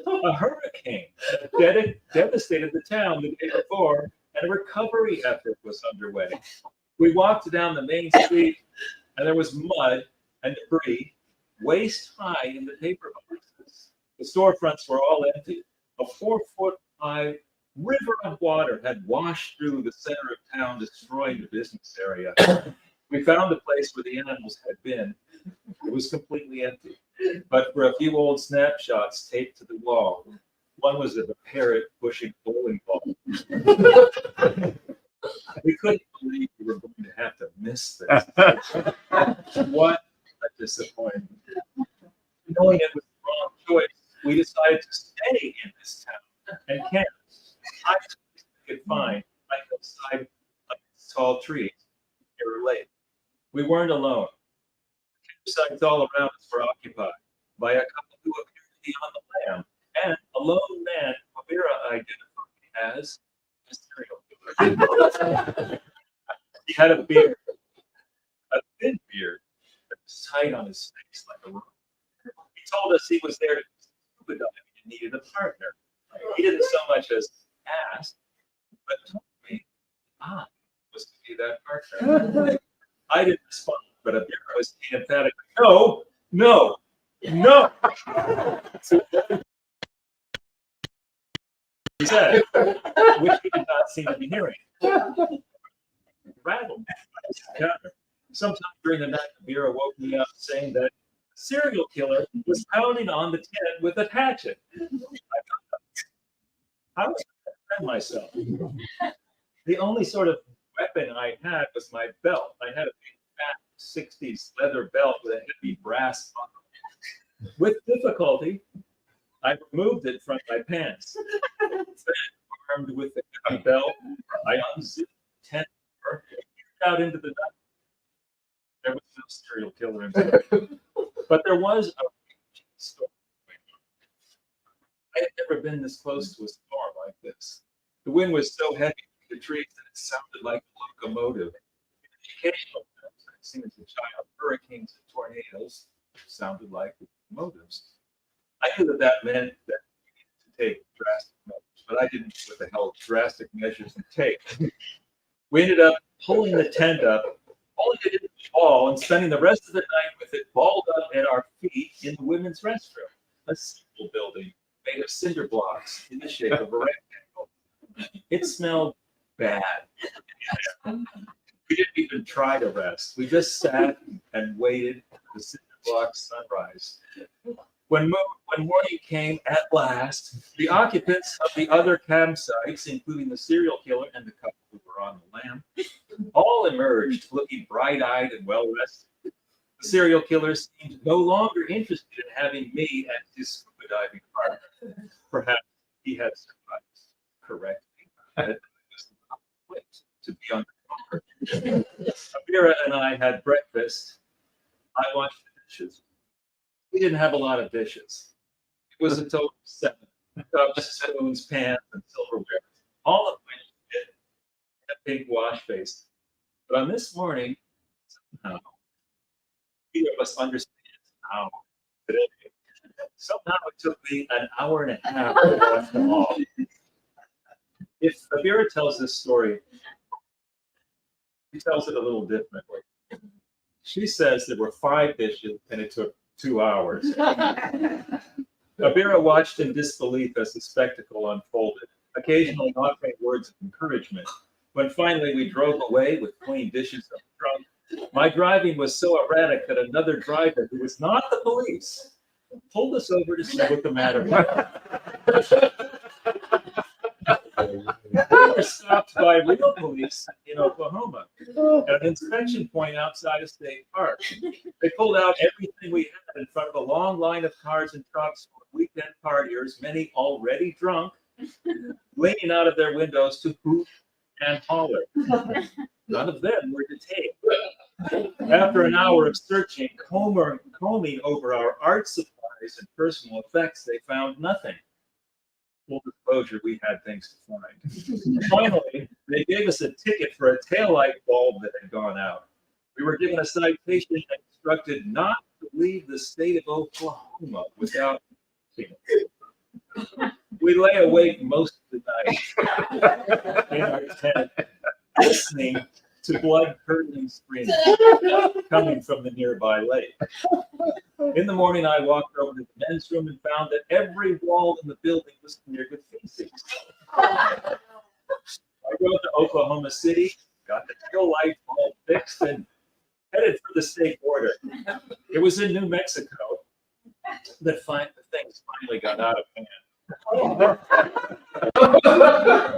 a hurricane devastated the town the day before, and a recovery effort was underway. We walked down the main street, and there was mud and debris waist high in the paper boxes. The storefronts were all empty. A 4-foot high river of water had washed through the center of town, destroying the business area. We found the place where the animals had been. It was completely empty, but for a few old snapshots taped to the wall. One was of a parrot pushing bowling balls. We couldn't believe we were going to have to miss this. What a disappointment. Knowing it was the wrong choice, we decided to stay in this town and camp. I could find a hillside of tall trees near a lake. We weren't alone. Campsites all around us were occupied by a couple who appeared to be on the lam, and a lone man Abira identified as a serial killer. He had a beard, a thin beard that was tight on his face like a rope. He told us he was there to scuba diving and needed a partner. He didn't so much as ask, but told me I was to be that partner. I didn't respond, but Abira was emphatic. No, no, no. He said, which he did not seem to be hearing. Rattled. Sometime during the night, Abira woke me up saying that a serial killer was pounding on the tent with a hatchet. I was to defend myself. The only sort of weapon I had was my belt. I had a big fat 60s leather belt with a heavy brass buckle. With difficulty, I removed it from my pants. Then, armed with the heavy belt, I unzipped the tent door and peered out into the night. There was no serial killer in there, but there was a storm. I had never been this close to a storm like this. The wind was so heavy with the trees that it sounded like a locomotive. In the occasional times I'd seen as a child, hurricanes and tornadoes sounded like locomotives. I knew that meant that we needed to take drastic measures, but I didn't know what the hell drastic measures would take. We ended up pulling the tent up, pulling it into the wall, and spending the rest of the night with it balled up at our feet in the women's restroom, a simple building made of cinder blocks in the shape of a rectangle. It smelled bad. We didn't even try to rest. We just sat and waited for the cinder block sunrise. When morning came at last, the occupants of the other campsites, including the serial killer and the couple who were on the lam, all emerged looking bright-eyed and well-rested. The serial killer seemed no longer interested in having me as his scuba diving partner. Perhaps he had surprised correctly that it was not equipped to be on the cover. Abira and I had breakfast. I washed the dishes. We didn't have a lot of dishes. It was a total of 7 cups, spoons, pans, and silverware, all of which had a pink wash face. But on this morning, somehow, neither of us understand how today. Somehow it took me an hour and a half to wash them all. If Abira tells this story, she tells it a little differently. She says there were 5 dishes and it took 2 hours. Abira watched in disbelief as the spectacle unfolded, occasionally offering words of encouragement. When finally we drove away with clean dishes up front, my driving was so erratic that another driver, who was not the police, pulled us over to see what the matter was. We were stopped by real police in Oklahoma at an inspection point outside a state park. They pulled out everything we in front of a long line of cars and trucks full of weekend partiers, many already drunk, leaning out of their windows to hoot and holler. None of them were detained. After an hour of searching, combing over our art supplies and personal effects, they found nothing. Full disclosure, we had things to find. Finally, they gave us a ticket for a taillight bulb that had gone out. We were given a citation and instructed not to leave the state of Oklahoma without seeing it. We lay awake most of the night in our tent, listening to blood-curdling screams coming from the nearby lake. In the morning, I walked over to the men's room and found that every wall in the building was smeared with feces. I rode to Oklahoma City, got the tail light all fixed, and headed for the state border. It was in New Mexico that things finally got out of hand.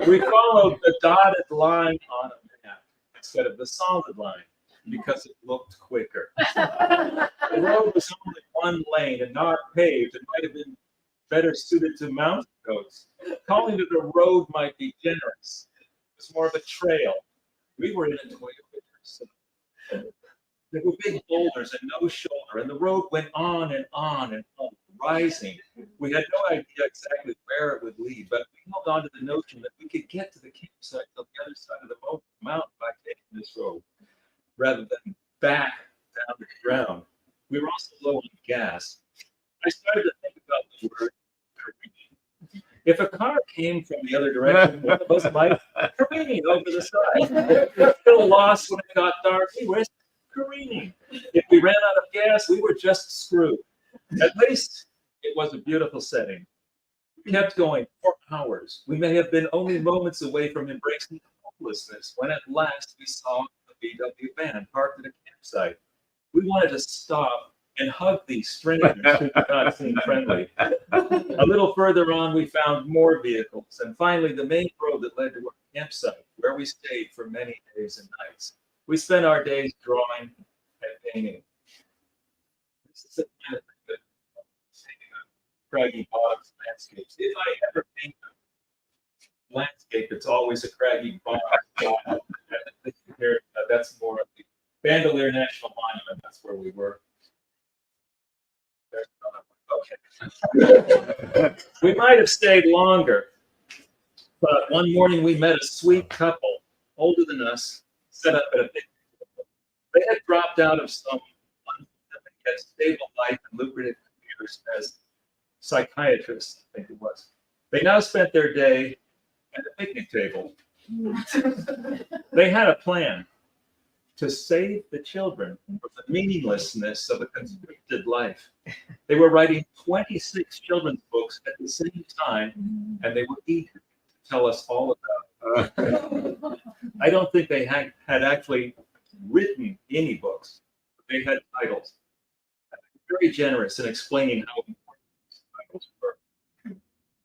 We followed the dotted line on a map instead of the solid line because it looked quicker. The road was only one lane and not paved. It might have been better suited to mountain goats. Calling it a road might be generous. It was more of a trail. We were in a Toyota Tucson. There were big boulders and no shoulder, and the road went on and on and on, rising. We had no idea exactly where it would lead, but we held on to the notion that we could get to the campsite on the other side of the mountain by taking this road, rather than back down to the ground. We were also low on gas. I started to think about the word careening. If a car came from the other direction, one of us might careening over the side. Still lost when it got dark. We were careening. If we ran out of gas, we were just screwed. At least it was a beautiful setting. We kept going for hours. We may have been only moments away from embracing hopelessness when at last we saw the VW van parked at a campsite. We wanted to stop and hug these strangers who did not seem friendly. A little further on, we found more vehicles, and finally the main road that led to our campsite, where we stayed for many days and nights. We spent our days drawing and painting. This is the kind of thing that craggy bottoms landscapes. If I ever paint a landscape, it's always a craggy bottom. That's more of the Bandelier National Monument. That's where we were. There's another one. Okay. We might have stayed longer, but one morning we met a sweet couple, older than us, set up at a big. They had dropped out of some yet stable life and lucrative careers as psychiatrists, I think it was. They now spent their day at a picnic table. They had a plan to save the children from the meaninglessness of a constricted life. They were writing 26 children's books at the same time, and they were eager to tell us all about it. I don't think they had actually written any books, but they had titles. Very generous in explaining how important these titles were.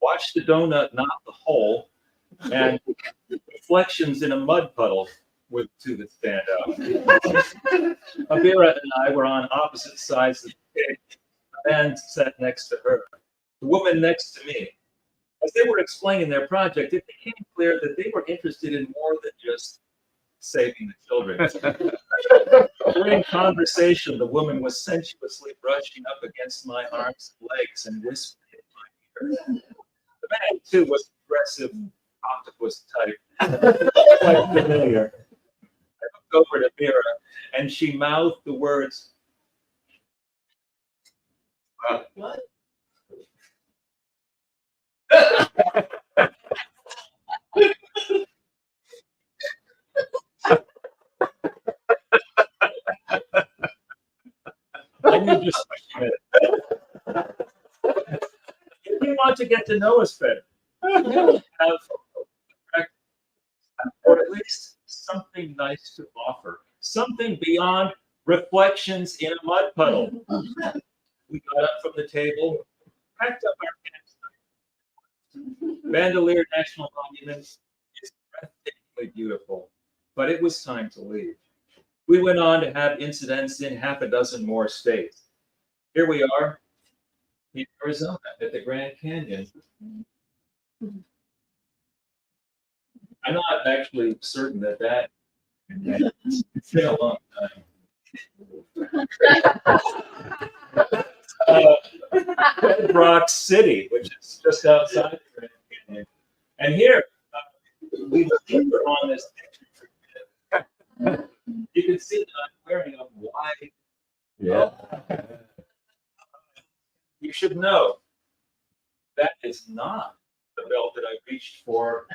Watch the Donut, Not the Hole, and Reflections in a Mud Puddle were two that stand out. Abira and I were on opposite sides of the table. The man sat next to her, the woman next to me. As they were explaining their project, it became clear that they were interested in more than just saving the children. During conversation, the woman was sensuously brushing up against my arms and legs and whispering in my ear. The man, too, was aggressive, octopus type, quite familiar. I looked over to Vera, and she mouthed the words, "What?" I knew just what she meant. If you want to get to know us better, have or at least something nice to offer, something beyond reflections in a mud puddle. We got up from the table, packed up our campsite. Bandelier National Monument is breathtakingly beautiful, but it was time to leave. We went on to have incidents in half a dozen more states. here we are in Arizona at the Grand Canyon. I'm not actually certain that it's been a long time. Red Rock City, which is just outside the Grand Canyon. And here, we linger on this picture. You can see that I'm wearing a white. Yeah. You should know that is not the belt that I reached for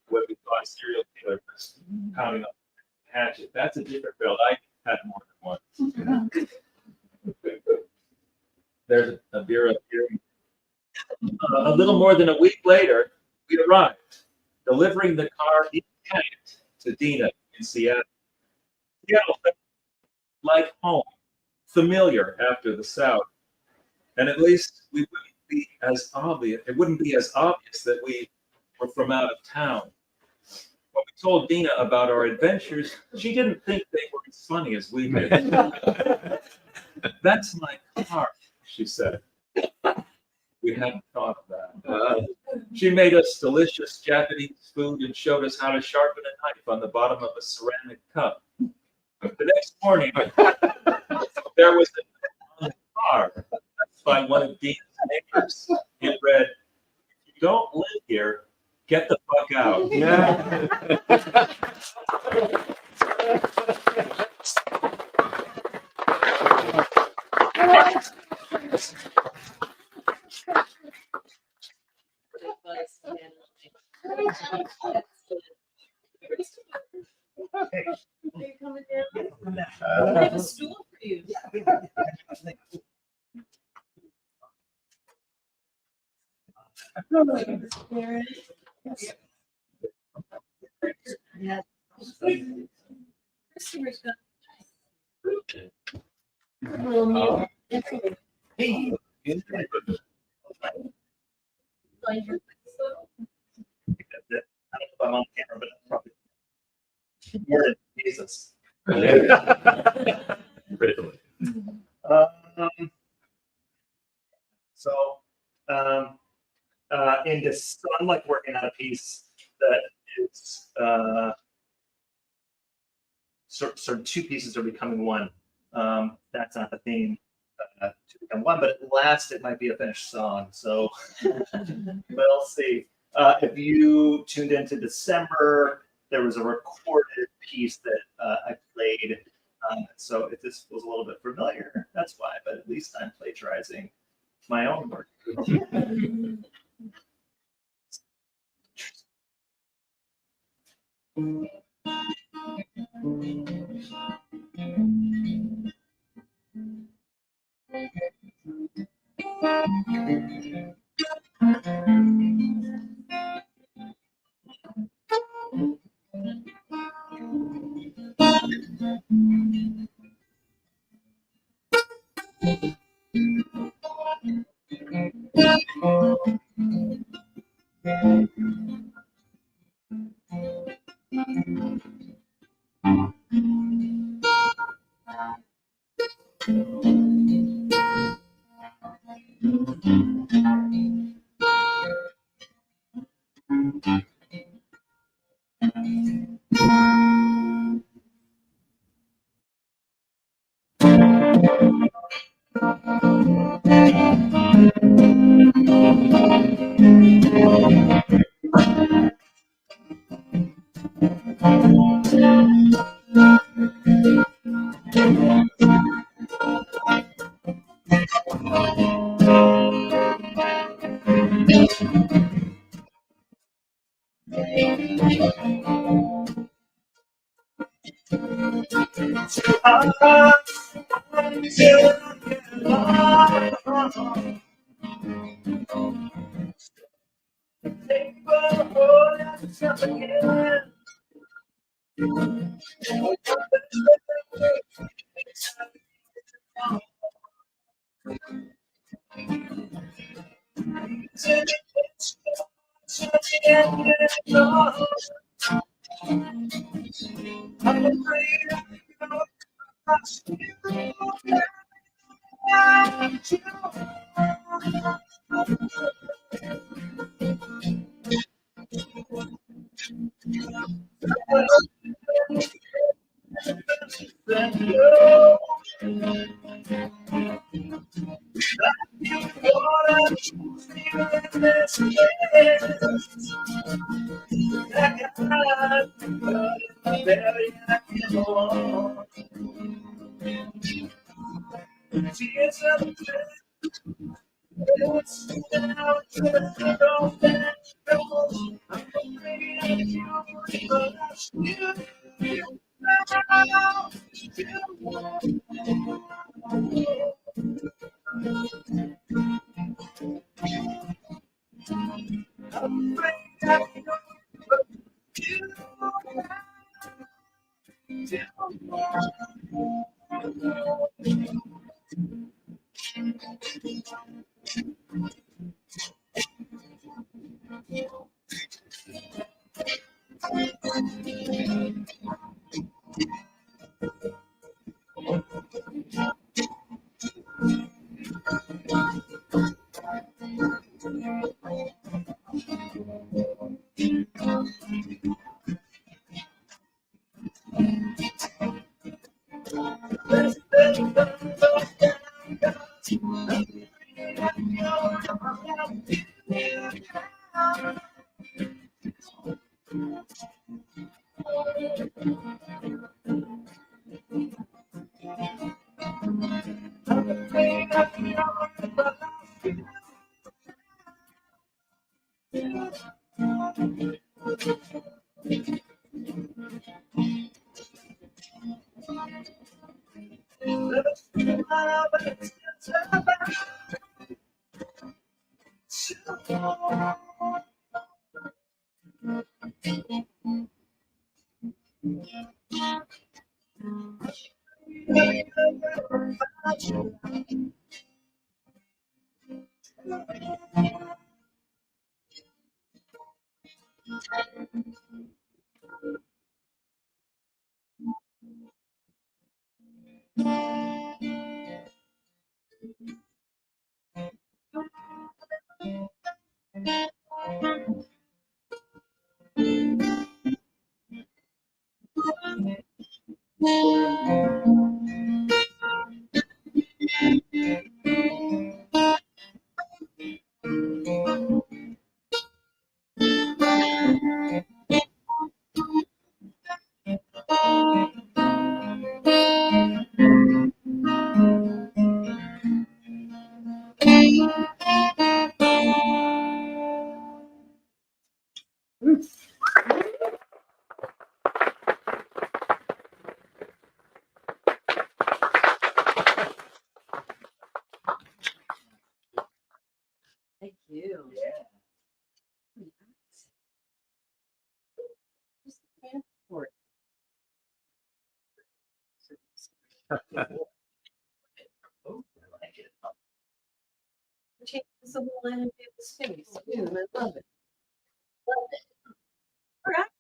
when we thought serial killer was pounding up the hatchet. That's a different belt. I had more than one. There's a beer up here. A little more than a week later, we arrived, delivering the car intact to Dina in Seattle. Seattle felt like home, familiar after the South. And at least we wouldn't be as obvious. It wouldn't be as obvious that we were from out of town. When we told Dina about our adventures, she didn't think they were as funny as we did. That's my car, she said. We hadn't thought of that. She made us delicious Japanese food and showed us how to sharpen a knife on the bottom of a ceramic cup. The next morning, there was a on the car by one of Dina's neighbors. It read, "If you don't live here, get the fuck out." I have a stool for you. Yeah. Christopher's got. Hey. Find your- I don't know if I'm on camera, but I'm probably more than Jesus. Really? So, in this, so I'm like working on a piece that is sort of two pieces are becoming one. That's not the theme to become one, but at last it might be a finished song. So we'll see. If you tuned into December, there was a recorded piece that I played. So if this feels a little bit familiar, that's why, but at least I'm plagiarizing my own work. Thank you. Airport. Changes the whole energy of the space. too, and I love it. Love it. All right.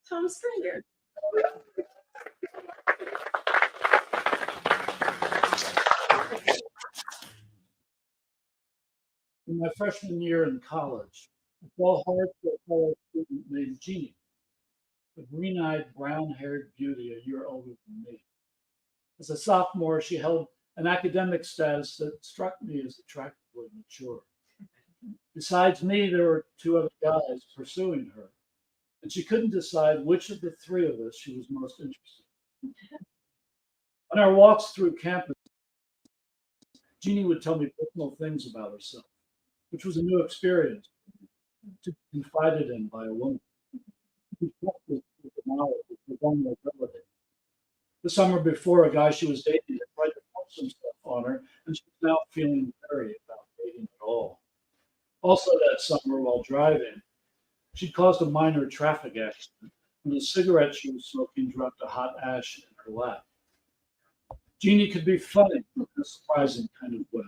Tom Stringer. In my freshman year in college, I fell hard for a fellow student named Jeannie, a green-eyed, brown-haired beauty a year older than me. As a sophomore, she held an academic status that struck me as attractively mature. Besides me, there were two other guys pursuing her, and she couldn't decide which of the three of us she was most interested in. On our walks through campus, Jeannie would tell me personal things about herself, which was a new experience to be confided in by a woman. She trusted with the knowledge of her vulnerability. The summer before, a guy she was dating had tried to force himself on her, and she was now feeling wary about dating at all. Also that summer, while driving, she'd caused a minor traffic accident, and the cigarette she was smoking dropped a hot ash in her lap. Jeannie could be funny in a surprising kind of way.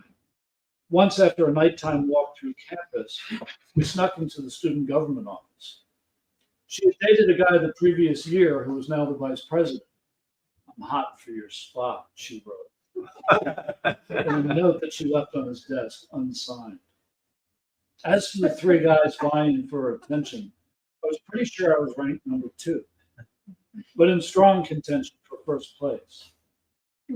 Once, after a nighttime walk through campus, we snuck into the student government office. She had dated a guy the previous year who was now the vice president. "I'm hot for your spot," she wrote. and a note that she left on his desk unsigned. As for the three guys vying for her attention, I was pretty sure I was ranked number 2, but in strong contention for first place.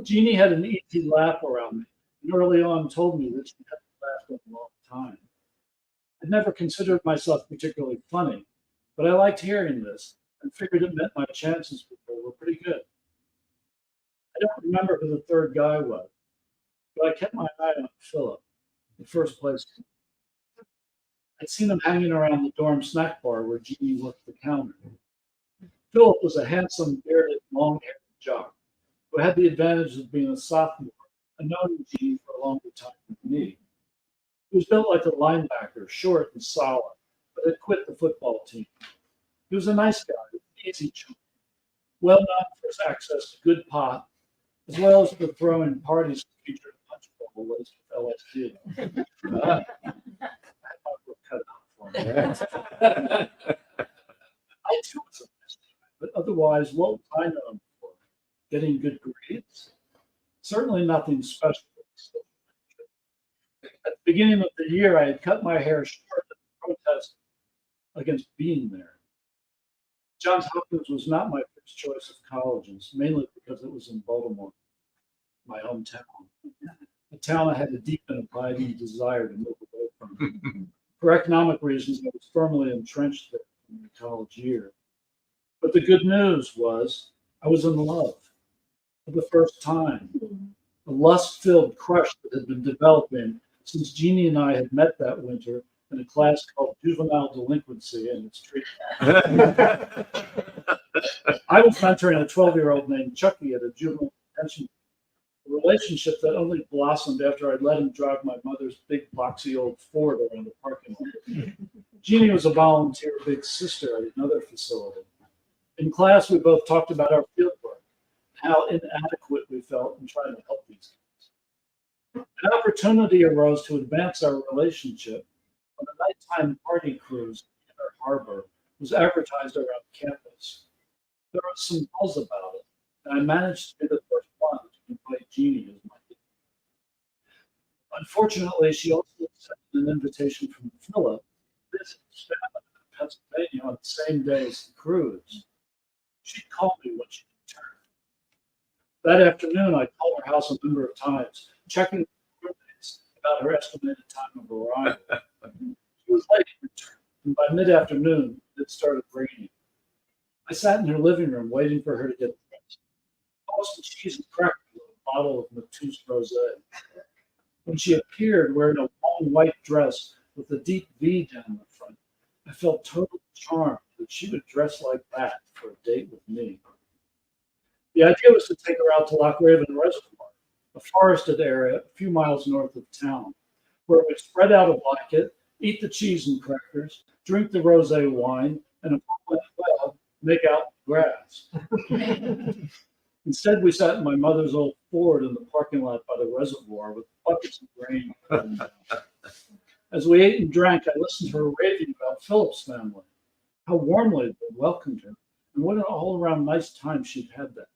Jeannie had an easy laugh around me, and early on told me that she hadn't laughed in a long time. I'd never considered myself particularly funny, but I liked hearing this and figured it meant my chances with her were pretty good. I don't remember who the third guy was, but I kept my eye on Philip, the first place. I'd seen him hanging around the dorm snack bar where Jeannie worked the counter. Philip was a handsome, bearded, long-haired jock who had the advantage of being a sophomore and knowing Jeannie for a longer time than me. He was built like a linebacker, short and solid, but had quit the football team. He was a nice guy, with an easy chum, well known for his access to good pot, as well as for throwing parties that featured a punch bowl laced with LSD. I had my work cut out for me. I too was a nice guy, but otherwise, what was I known for? Getting good grades? Certainly nothing special. At the beginning of the year, I had cut my hair short as a protest against being there. Johns Hopkins was not my first choice of colleges, mainly because it was in Baltimore, my hometown, a town I had a deep and abiding desire to move away from. For economic reasons, I was firmly entrenched there in my college year. But the good news was I was in love for the first time. A lust-filled crush that had been developing since Jeannie and I had met that winter in a class called Juvenile Delinquency and its Treatment. I was mentoring a 12-year-old named Chucky at a juvenile detention, a relationship that only blossomed after I'd let him drive my mother's big boxy old Ford around the parking lot. Jeannie was a volunteer big sister at another facility. In class, we both talked about our fieldwork, how inadequate we felt in trying to help these kids. An opportunity arose to advance our relationship when a nighttime party cruise in our harbor was advertised around campus. There was some buzz about it, and I managed to be the first one to invite Jeannie as my guest. Unfortunately, she also accepted an invitation from Philip to visit his family in Pennsylvania on the same day as the cruise. She'd call me when she returned. That afternoon, I called her house a number of times, checking with roommates about her estimated time of arrival. She was late to return, and by mid-afternoon, it started raining. I sat in her living room waiting for her to get dressed. Toasted cheese and crackers with a bottle of Mateus Rosé. When she appeared wearing a long white dress with a deep V down the front, I felt totally charmed that she would dress like that for a date with me. The idea was to take her out to Loch Raven Reservoir, a forested area a few miles north of town, where we'd spread out a blanket, eat the cheese and crackers, drink the rosé wine, and if all went well, make out in the grass. Instead, we sat in my mother's old Ford in the parking lot by the reservoir with buckets of rain. As we ate and drank, I listened to her raving about Philip's family, how warmly they welcomed her, and what an all-around nice time she'd had there.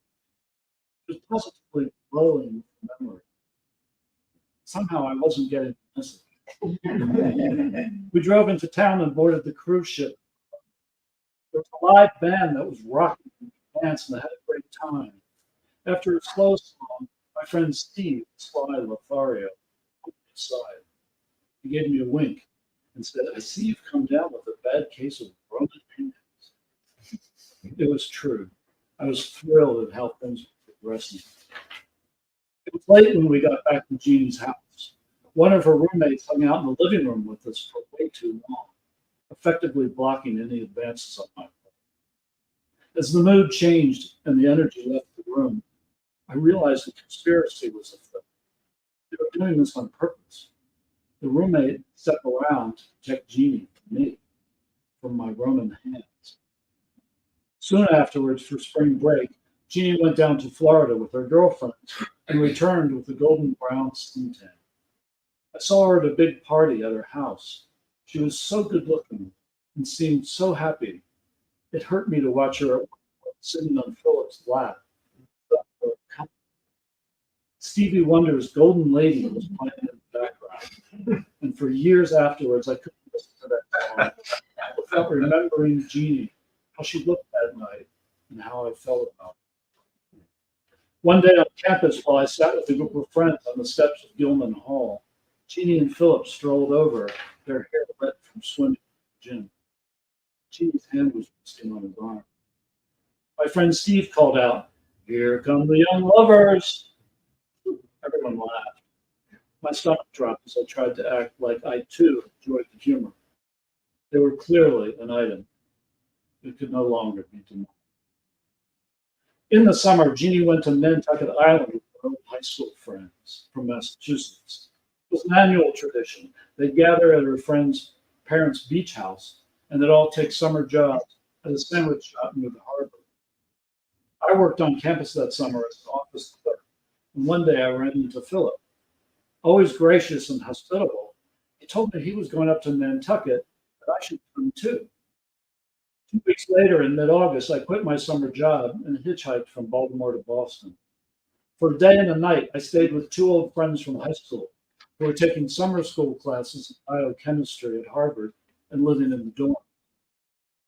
It was positively glowing with memory. Somehow I wasn't getting the message. We drove into town and boarded the cruise ship. There was a live band that was rocking and dancing and had a great time. After a slow song, my friend Steve, Sly Lothario, pulled me aside. He gave me a wink and said, "I see you've come down with a bad case of Roman hangnails." It was true. I was thrilled at how things were progressing. It was late when we got back to Jeannie's house. One of her roommates hung out in the living room with us for way too long, effectively blocking any advances on my part. As the mood changed and the energy left the room, I realized the conspiracy was afoot. They were doing this on purpose. The roommate stepped around to protect Jeannie from me, from my Roman hands. Soon afterwards, for spring break, Jeannie went down to Florida with her girlfriends and returned with a golden brown suntan. I saw her at a big party at her house. She was so good looking and seemed so happy. It hurt me to watch her sitting on Philip's lap. Stevie Wonder's Golden Lady was playing in the background. And for years afterwards, I couldn't listen to that song without remembering Jeannie, how she looked that night, and how I felt about her. One day on campus, while I sat with a group of friends on the steps of Gilman Hall, Jeannie and Philip strolled over, their hair wet from swimming in the gym. Jeannie's hand was resting on his arm. My friend Steve called out, "Here come the young lovers." Everyone laughed. My stomach dropped as I tried to act like I too enjoyed the humor. They were clearly an item. It could no longer be denied. In the summer, Jeannie went to Nantucket Island with her old high school friends from Massachusetts. It was an annual tradition. They'd gather at her friend's parents' beach house, and they'd all take summer jobs at a sandwich shop near the harbor. I worked on campus that summer as an office clerk, and one day I ran into Philip. Always gracious and hospitable, he told me he was going up to Nantucket, that I should come too. 2 weeks later, in mid-August, I quit my summer job and hitchhiked from Baltimore to Boston. For a day and a night, I stayed with 2 old friends from high school who were taking summer school classes in biochemistry at Harvard and living in the dorm.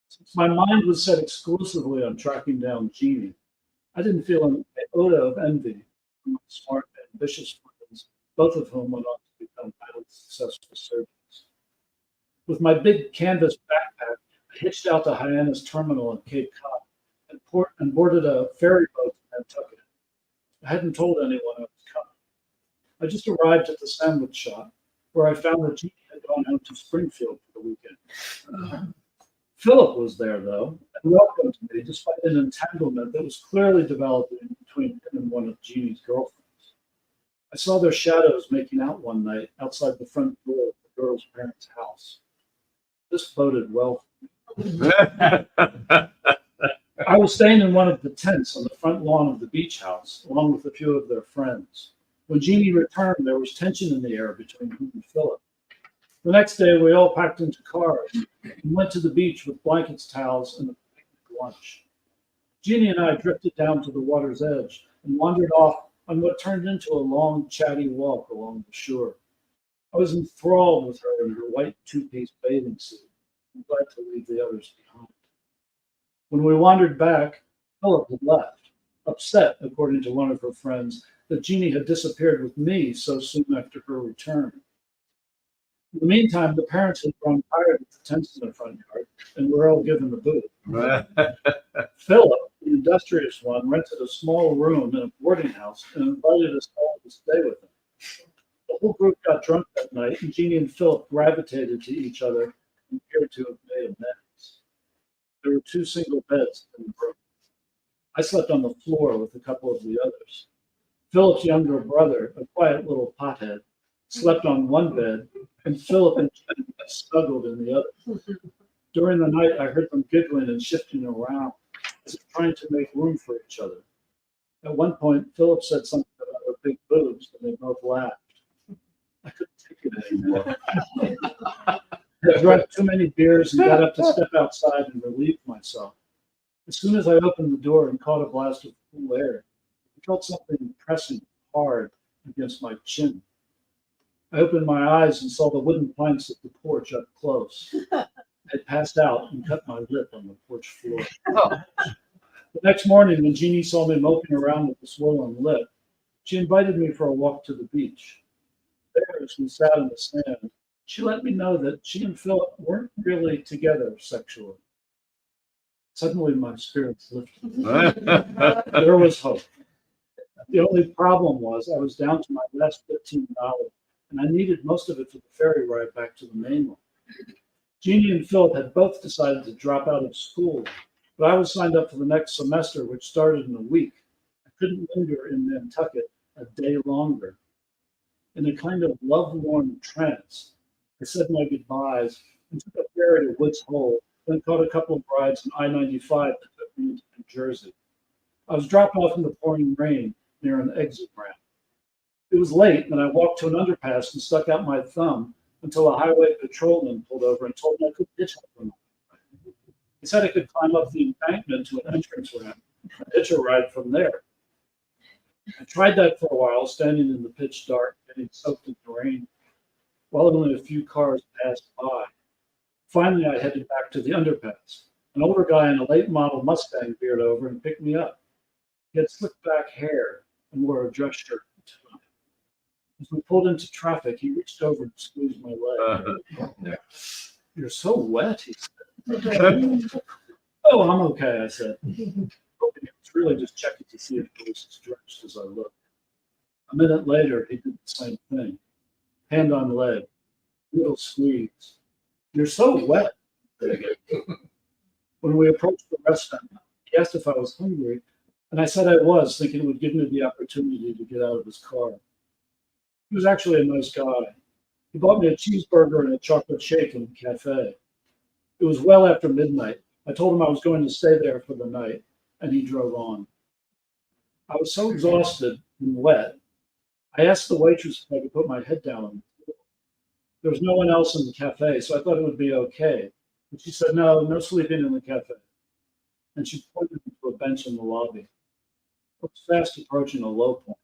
Since my mind was set exclusively on tracking down Jeannie, I didn't feel an iota of envy for my smart, ambitious friends, both of whom went on to become highly successful surgeons. With my big canvas backpack, I hitched out to Hyannis Terminal in Cape Cod and boarded a ferry boat to Nantucket. I hadn't told anyone I was coming. I just arrived at the sandwich shop, where I found that Jeannie had gone out to Springfield for the weekend. Philip was there, though, and welcomed me despite an entanglement that was clearly developing between him and one of Jeannie's girlfriends. I saw their shadows making out one night outside the front door of the girl's parents' house. This boded well for me. I was staying in one of the tents on the front lawn of the beach house, along with a few of their friends. When Jeannie returned, there was tension in the air between her and Philip. The next day, we all packed into cars and went to the beach with blankets, towels, and a picnic lunch. Jeannie and I drifted down to the water's edge and wandered off on what turned into a long, chatty walk along the shore. I was enthralled with her in her white two-piece bathing suit and glad to leave the others behind. When we wandered back, Philip had left, upset, according to one of her friends, that Jeannie had disappeared with me so soon after her return. In the meantime, the parents had grown tired of the tents in the front yard and were all given the boot. Philip, the industrious one, rented a small room in a boarding house and invited us all to stay with him. The whole group got drunk that night, and Jeannie and Philip gravitated to each other and appeared to have made amends. There were 2 single beds in the room. I slept on the floor with a couple of the others. Philip's younger brother, a quiet little pothead, slept on one bed, and Philip and Jeannie snuggled in the other. During the night, I heard them giggling and shifting around, as if trying to make room for each other. At one point, Philip said something about her big boobs, and they both laughed. I couldn't take it anymore. I drank too many beers and got up to step outside and relieve myself. As soon as I opened the door and caught a blast of cool air, I felt something pressing hard against my chin. I opened my eyes and saw the wooden planks of the porch up close. I passed out and cut my lip on the porch floor. The next morning, when Jeannie saw me moping around with a swollen lip, she invited me for a walk to the beach. There, as we sat in the sand, she let me know that she and Philip weren't really together sexually. Suddenly, my spirits lifted. There was hope. The only problem was I was down to my last $15, and I needed most of it for the ferry ride back to the mainland. Jeannie and Philip had both decided to drop out of school, but I was signed up for the next semester, which started in a week. I couldn't linger in Nantucket a day longer. In a kind of love-lorn trance, I said my goodbyes and took a ferry to Woods Hole, then caught a couple of rides on I-95 that took me into New Jersey. I was dropped off in the pouring rain near an exit ramp. It was late, and I walked to an underpass and stuck out my thumb until a highway patrolman pulled over and told me I could hitchhike him. He said I could climb up the embankment to an entrance ramp and hitch a ride from there. I tried that for a while, standing in the pitch dark, getting soaked in the rain, while only a few cars passed by. Finally, I headed back to the underpass. An older guy in a late model Mustang veered over and picked me up. He had slicked back hair and wore a dress shirt and tie. As we pulled into traffic, he reached over and squeezed my leg. "You're so wet," he said. "Oh, I'm okay," I said. Hoping he was really just checking to see if I was as drenched as I looked. A minute later, he did the same thing. Hand on leg, little squeeze. "You're so wet." When we approached the restaurant, he asked if I was hungry, and I said I was, thinking it would give me the opportunity to get out of his car. He was actually a nice guy. He bought me a cheeseburger and a chocolate shake in the cafe. It was well after midnight. I told him I was going to stay there for the night, and he drove on. I was so exhausted and wet, I asked the waitress if I could put my head down on the table. There was no one else in the cafe, so I thought it would be okay. But she said, no sleeping in the cafe. And she pointed me to a bench in the lobby. I was fast approaching a low point,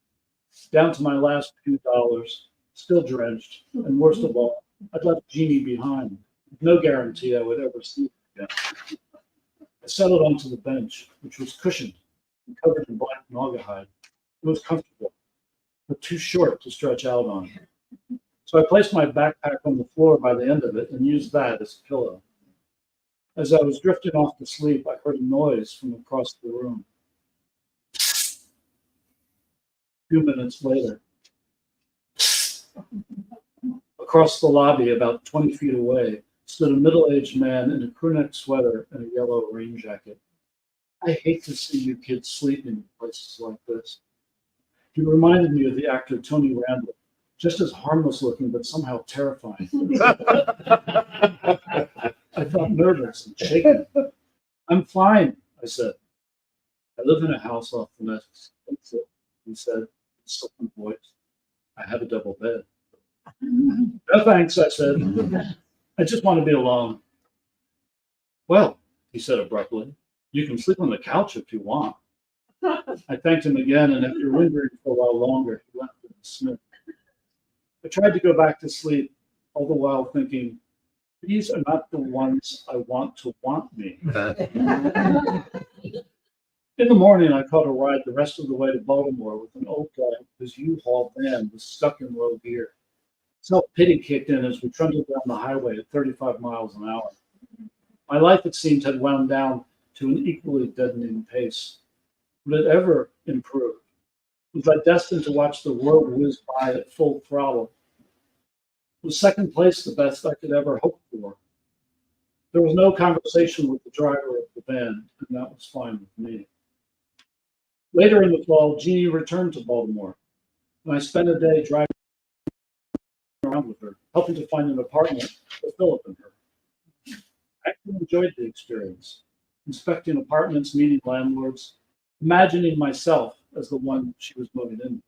down to my last few dollars, still drenched, and worst of all, I'd left Jeannie behind, with no guarantee I would ever see her again. I settled onto the bench, which was cushioned and covered in black naugahyde. It was comfortable, but too short to stretch out on. So I placed my backpack on the floor by the end of it and used that as a pillow. As I was drifting off to sleep, I heard a noise from across the room. A few minutes later, across the lobby, about 20 feet away, stood a middle-aged man in a crewneck sweater and a yellow rain jacket. "I hate to see you kids sleeping in places like this." He reminded me of the actor Tony Randall, just as harmless looking, but somehow terrifying. I felt nervous and shaken. "I'm fine," I said. "I live in a house off the next exit," he said, in a silken voice. "I have a double bed." "No thanks," I said. "I just want to be alone." "Well," he said abruptly, "you can sleep on the couch if you want." I thanked him again, and after lingering for a while longer, he left in a sniff. I tried to go back to sleep, all the while thinking, these are not the ones I want to want me. In the morning, I caught a ride the rest of the way to Baltimore with an old guy whose U-Haul van was stuck in low gear. Self-pity kicked in as we trundled down the highway at 35 miles an hour. My life, it seemed, had wound down to an equally deadening pace. Would it ever improve? Was I destined to watch the world whiz by at full throttle? Was second place the best I could ever hope for? There was no conversation with the driver of the van, and that was fine with me. Later in the fall, Jeannie returned to Baltimore, and I spent a day driving around with her, helping to find an apartment for Philip and her. I actually enjoyed the experience, inspecting apartments, meeting landlords, imagining myself as the one she was moving in.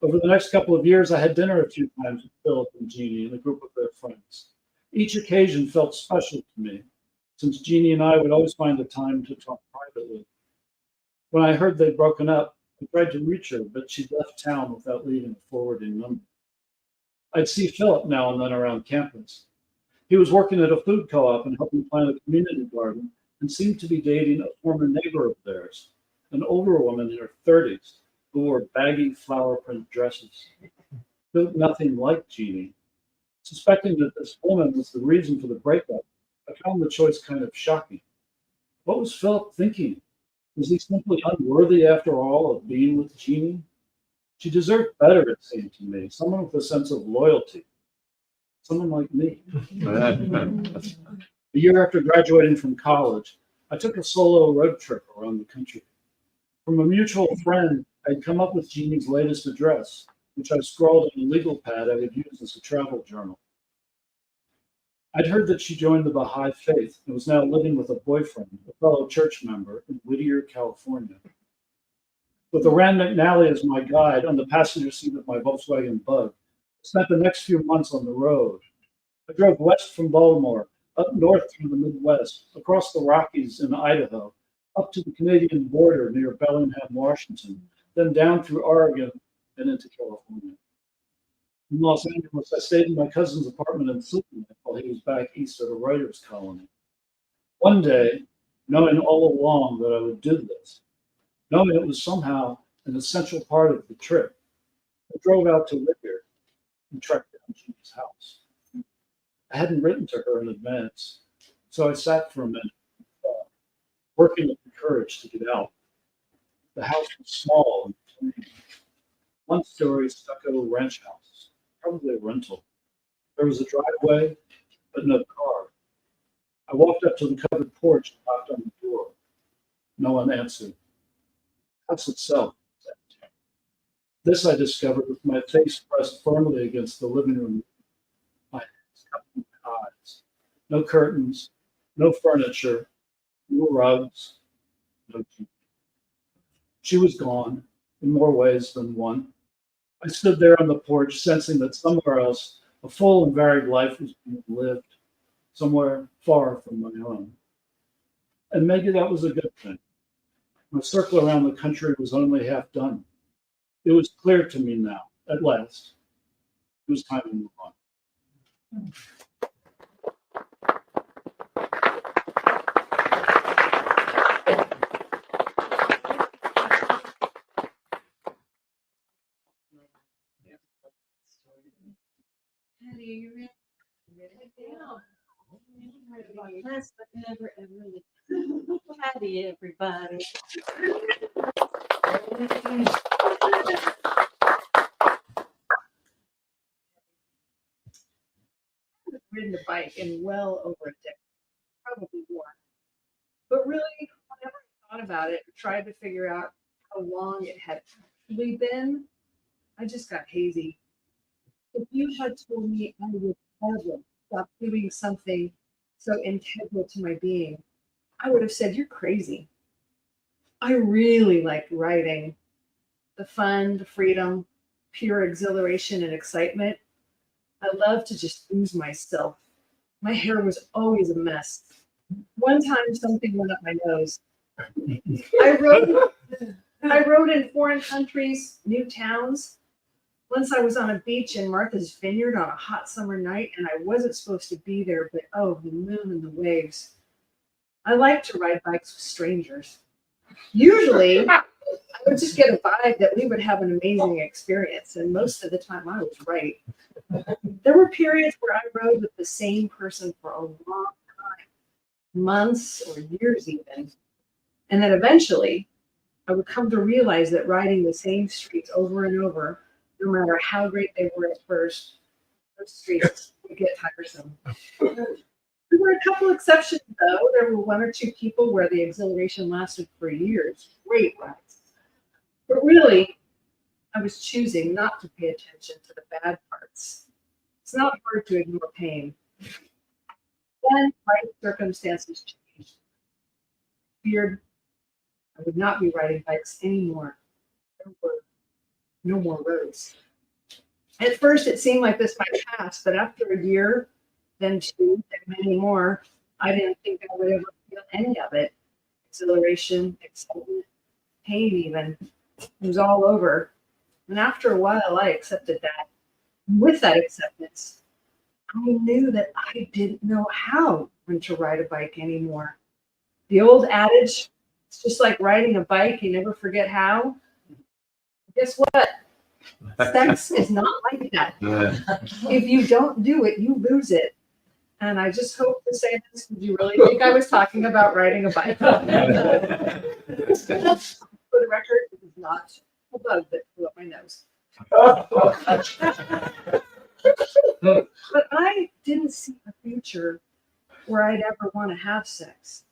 Over the next couple of years, I had dinner a few times with Philip and Jeannie and a group of their friends. Each occasion felt special to me, since Jeannie and I would always find the time to talk privately. When I heard they'd broken up, I tried to reach her, but she'd left town without leaving a forwarding number. I'd see Philip now and then around campus. He was working at a food co-op and helping plant a community garden and seemed to be dating a former neighbor of theirs, an older woman in her 30s who wore baggy flower print dresses. Looked nothing like Jeannie. Suspecting that this woman was the reason for the breakup, I found the choice kind of shocking. What was Philip thinking? Was he simply unworthy, after all, of being with Jeannie? She deserved better, it seemed to me, someone with a sense of loyalty. Someone like me. A year after graduating from college, I took a solo road trip around the country. From a mutual friend, I'd come up with Jeannie's latest address, which I scrawled on a legal pad I would use as a travel journal. I'd heard that she joined the Baha'i faith and was now living with a boyfriend, a fellow church member in Whittier, California. With Rand McNally as my guide on the passenger seat of my Volkswagen Bug, I spent the next few months on the road. I drove west from Baltimore, up north through the Midwest, across the Rockies in Idaho, up to the Canadian border near Bellingham, Washington, then down through Oregon and into California. In Los Angeles, I stayed in my cousin's apartment in Silverman while he was back east at a writer's colony. One day, knowing all along that I would do this, knowing it was somehow an essential part of the trip, I drove out to Whittier and tracked down Jean's house. I hadn't written to her in advance, so I sat for a minute, working up the courage to get out. The house was small and plain. One-story stucco ranch house, probably a rental. There was a driveway, but no car. I walked up to the covered porch and knocked on the door. No one answered. The house itself was empty. This I discovered with my face pressed firmly against the living room. My hands cupping my eyes. No curtains, no furniture, no rugs, no TV. She was gone in more ways than one. I stood there on the porch, sensing that somewhere else a full and varied life was being lived, somewhere far from my own. And maybe that was a good thing. My circle around the country was only half done. It was clear to me now, at last, it was time to move on. Patty, are you ready? Last but never ever. Patty, everybody. I've ridden a bike in well over a decade, probably more. But really, whenever I thought about it, tried to figure out how long it had actually been, I just got hazy. If you had told me I would ever stop doing something so integral to my being, I would have said, you're crazy. I really liked writing. The fun, the freedom, pure exhilaration and excitement. I love to just lose myself. My hair was always a mess. One time something went up my nose. I wrote in foreign countries, new towns. Once I was on a beach in Martha's Vineyard on a hot summer night, and I wasn't supposed to be there, but oh, the moon and the waves. I like to ride bikes with strangers. Usually, I would just get a vibe that we would have an amazing experience, and most of the time I was right. There were periods where I rode with the same person for a long time, months or years even, and then eventually I would come to realize that riding the same streets over and over, no matter how great they were at first, those streets would get tiresome. There were a couple exceptions, though. There were one or two people where the exhilaration lasted for years. Great rides. But really, I was choosing not to pay attention to the bad parts. It's not hard to ignore pain. Then life circumstances changed. Feared I would not be riding bikes anymore. There were no more roads. At first, it seemed like this might pass, but after a year, then two, and many more, I didn't think I would ever feel any of it. Exhilaration, excitement, pain even. It was all over. And after a while, I accepted that. With that acceptance, I knew that I didn't know how to ride a bike anymore. The old adage, it's just like riding a bike, you never forget how. Guess what? Sex is not like that. If you don't do it, you lose it. And I just hope to say this, did you really think I was talking about riding a bike? For the record, it is not a bug that flew up my nose. But I didn't see a future where I'd ever want to have sex.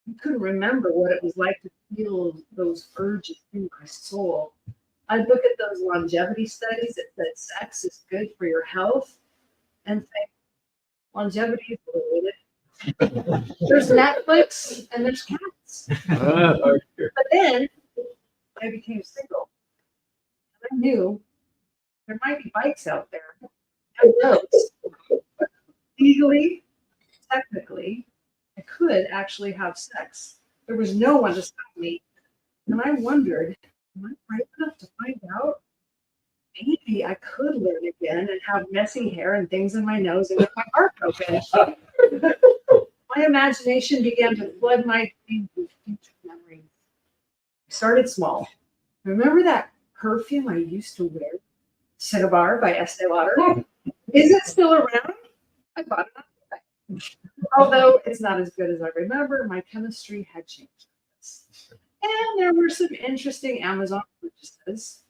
I couldn't remember what it was like to feel those urges in my soul. I'd look at those longevity studies that said sex is good for your health and think longevity is related. There's Netflix and there's cats. But then I became single. And I knew there might be bikes out there. And those, legally, technically, I could actually have sex. There was no one to stop me. And I wondered am I brave enough to find out? Maybe I could learn again and have messy hair and things in my nose and get my heart broken. My imagination began to flood my dreams with future memories. I started small. Remember that perfume I used to wear? Cinnabar by Estee Lauder. Is it still around? I bought it on eBay. Although it's not as good as I remember, my chemistry had changed. And there were some interesting Amazon purchases.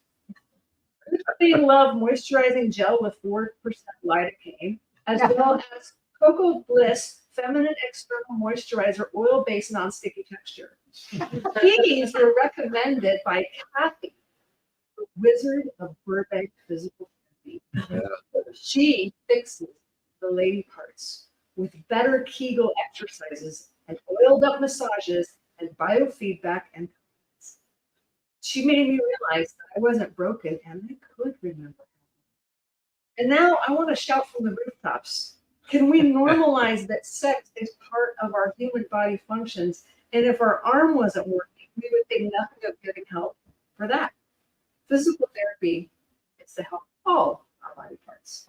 They love moisturizing gel with 4% lidocaine, as well as Cocoa Bliss Feminine External Moisturizer Oil Based Non-Sticky Texture. These were recommended by Kathy, the Wizard of Burbank Physical Therapy. She fixes the lady parts with better Kegel exercises and oiled up massages and biofeedback and comments. She made me realize that I wasn't broken and I could remember. And now I want to shout from the rooftops. Can we normalize that sex is part of our human body functions? And if our arm wasn't working, we would think nothing of getting help for that. Physical therapy is to help all our body parts.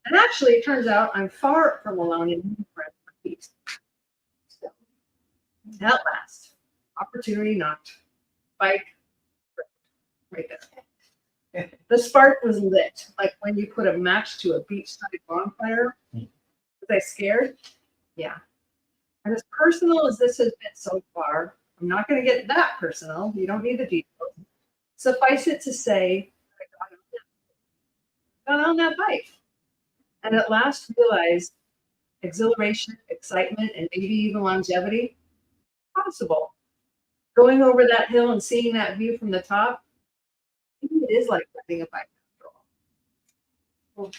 And actually, it turns out I'm far from alone in being friends with peace. So, at last, opportunity knocked. Bike, right there. The spark was lit, like when you put a match to a beachside bonfire. Was I scared? Yeah. And as personal as this has been so far, I'm not going to get that personal. You don't need the details. Suffice it to say, I got on that bike. And at last realized exhilaration, excitement, and maybe even longevity, possible. Going over that hill and seeing that view from the top, maybe it is like riding a bike after all.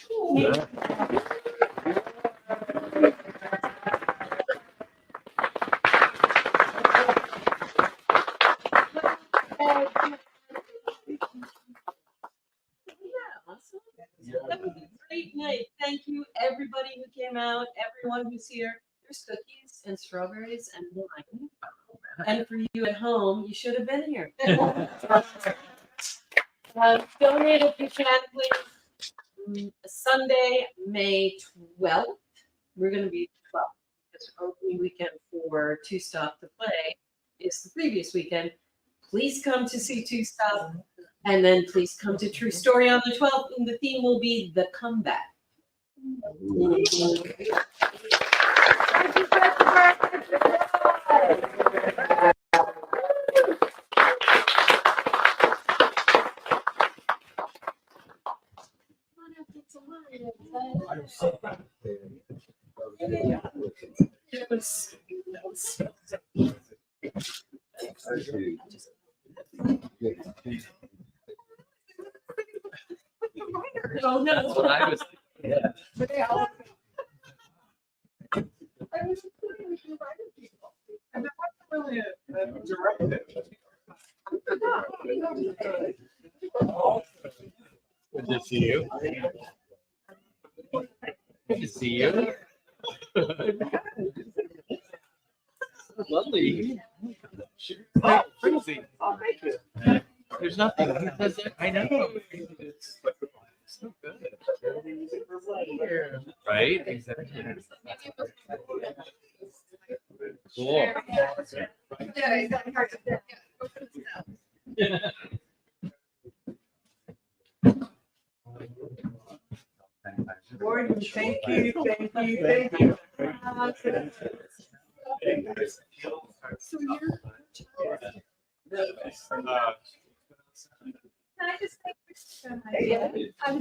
That was a great night. Thank you, everybody who came out, everyone who's here. There's cookies and strawberries and wine. And for you at home, you should have been here. Donate if you can, please. Sunday, May 12th. We're going to be 12th because opening weekend for Two Stop to Play is the previous weekend. Please come to see Two Stop. And then please come to True Story on the 12th, and the theme will be the comeback. Oh, no. That's what I was thinking. I was including with the writer people. And that wasn't really a directive. Good to see you. Good to see you. Lovely. Oh, crazy. Oh, thank you. There's nothing. I know. It's so good. Right? Exactly. Cool. Yeah, exactly. Gordon, thank you, thank you, thank you. So you're. Can I just take pictures? Yeah. I'm